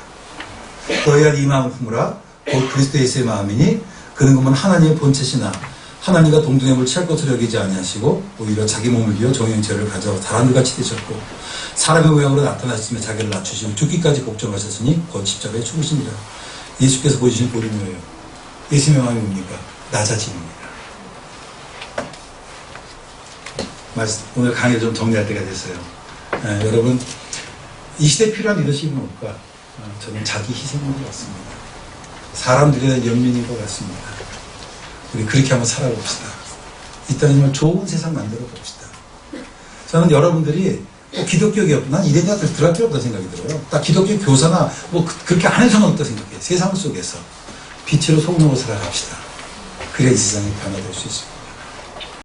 너희가 이 마음을 품으라. 곧 그리스도 예수의 마음이니 그는 그만 하나님의 본체시나 하나님과 동등함을 취할 것으로 여기지 아니하시고 오히려 자기 몸을 비워 종형체를 가져 사람들같이 되셨고 사람의 모양으로 나타나시며 자기를 낮추시며 죽기까지 복종하셨으니 곧 십자가에 죽으시니라. 예수께서 보여주신 본이 뭐예요? 예수의 마음이 뭡니까? 낮아짐입니다. 오늘 강의를 좀 정리할 때가 됐어요. 여러분, 이 시대에 필요한 리더십은 뭘까? 저는 자기 희생인 것 같습니다. 사람들에 대한 연민인 것 같습니다. 우리 그렇게 한번 살아봅시다. 이 땅에 좋은 세상 만들어 봅시다. 저는 여러분들이 꼭 기독교 개혁, 난 이런 데들 들어갈 필요 없다고 생각이 들어요. 딱 기독교 교사나 뭐 그렇게 안 해서는 없다고 생각해요. 세상 속에서 빛으로 소금으로 살아갑시다. 그래야 이 세상이 변화될 수 있습니다.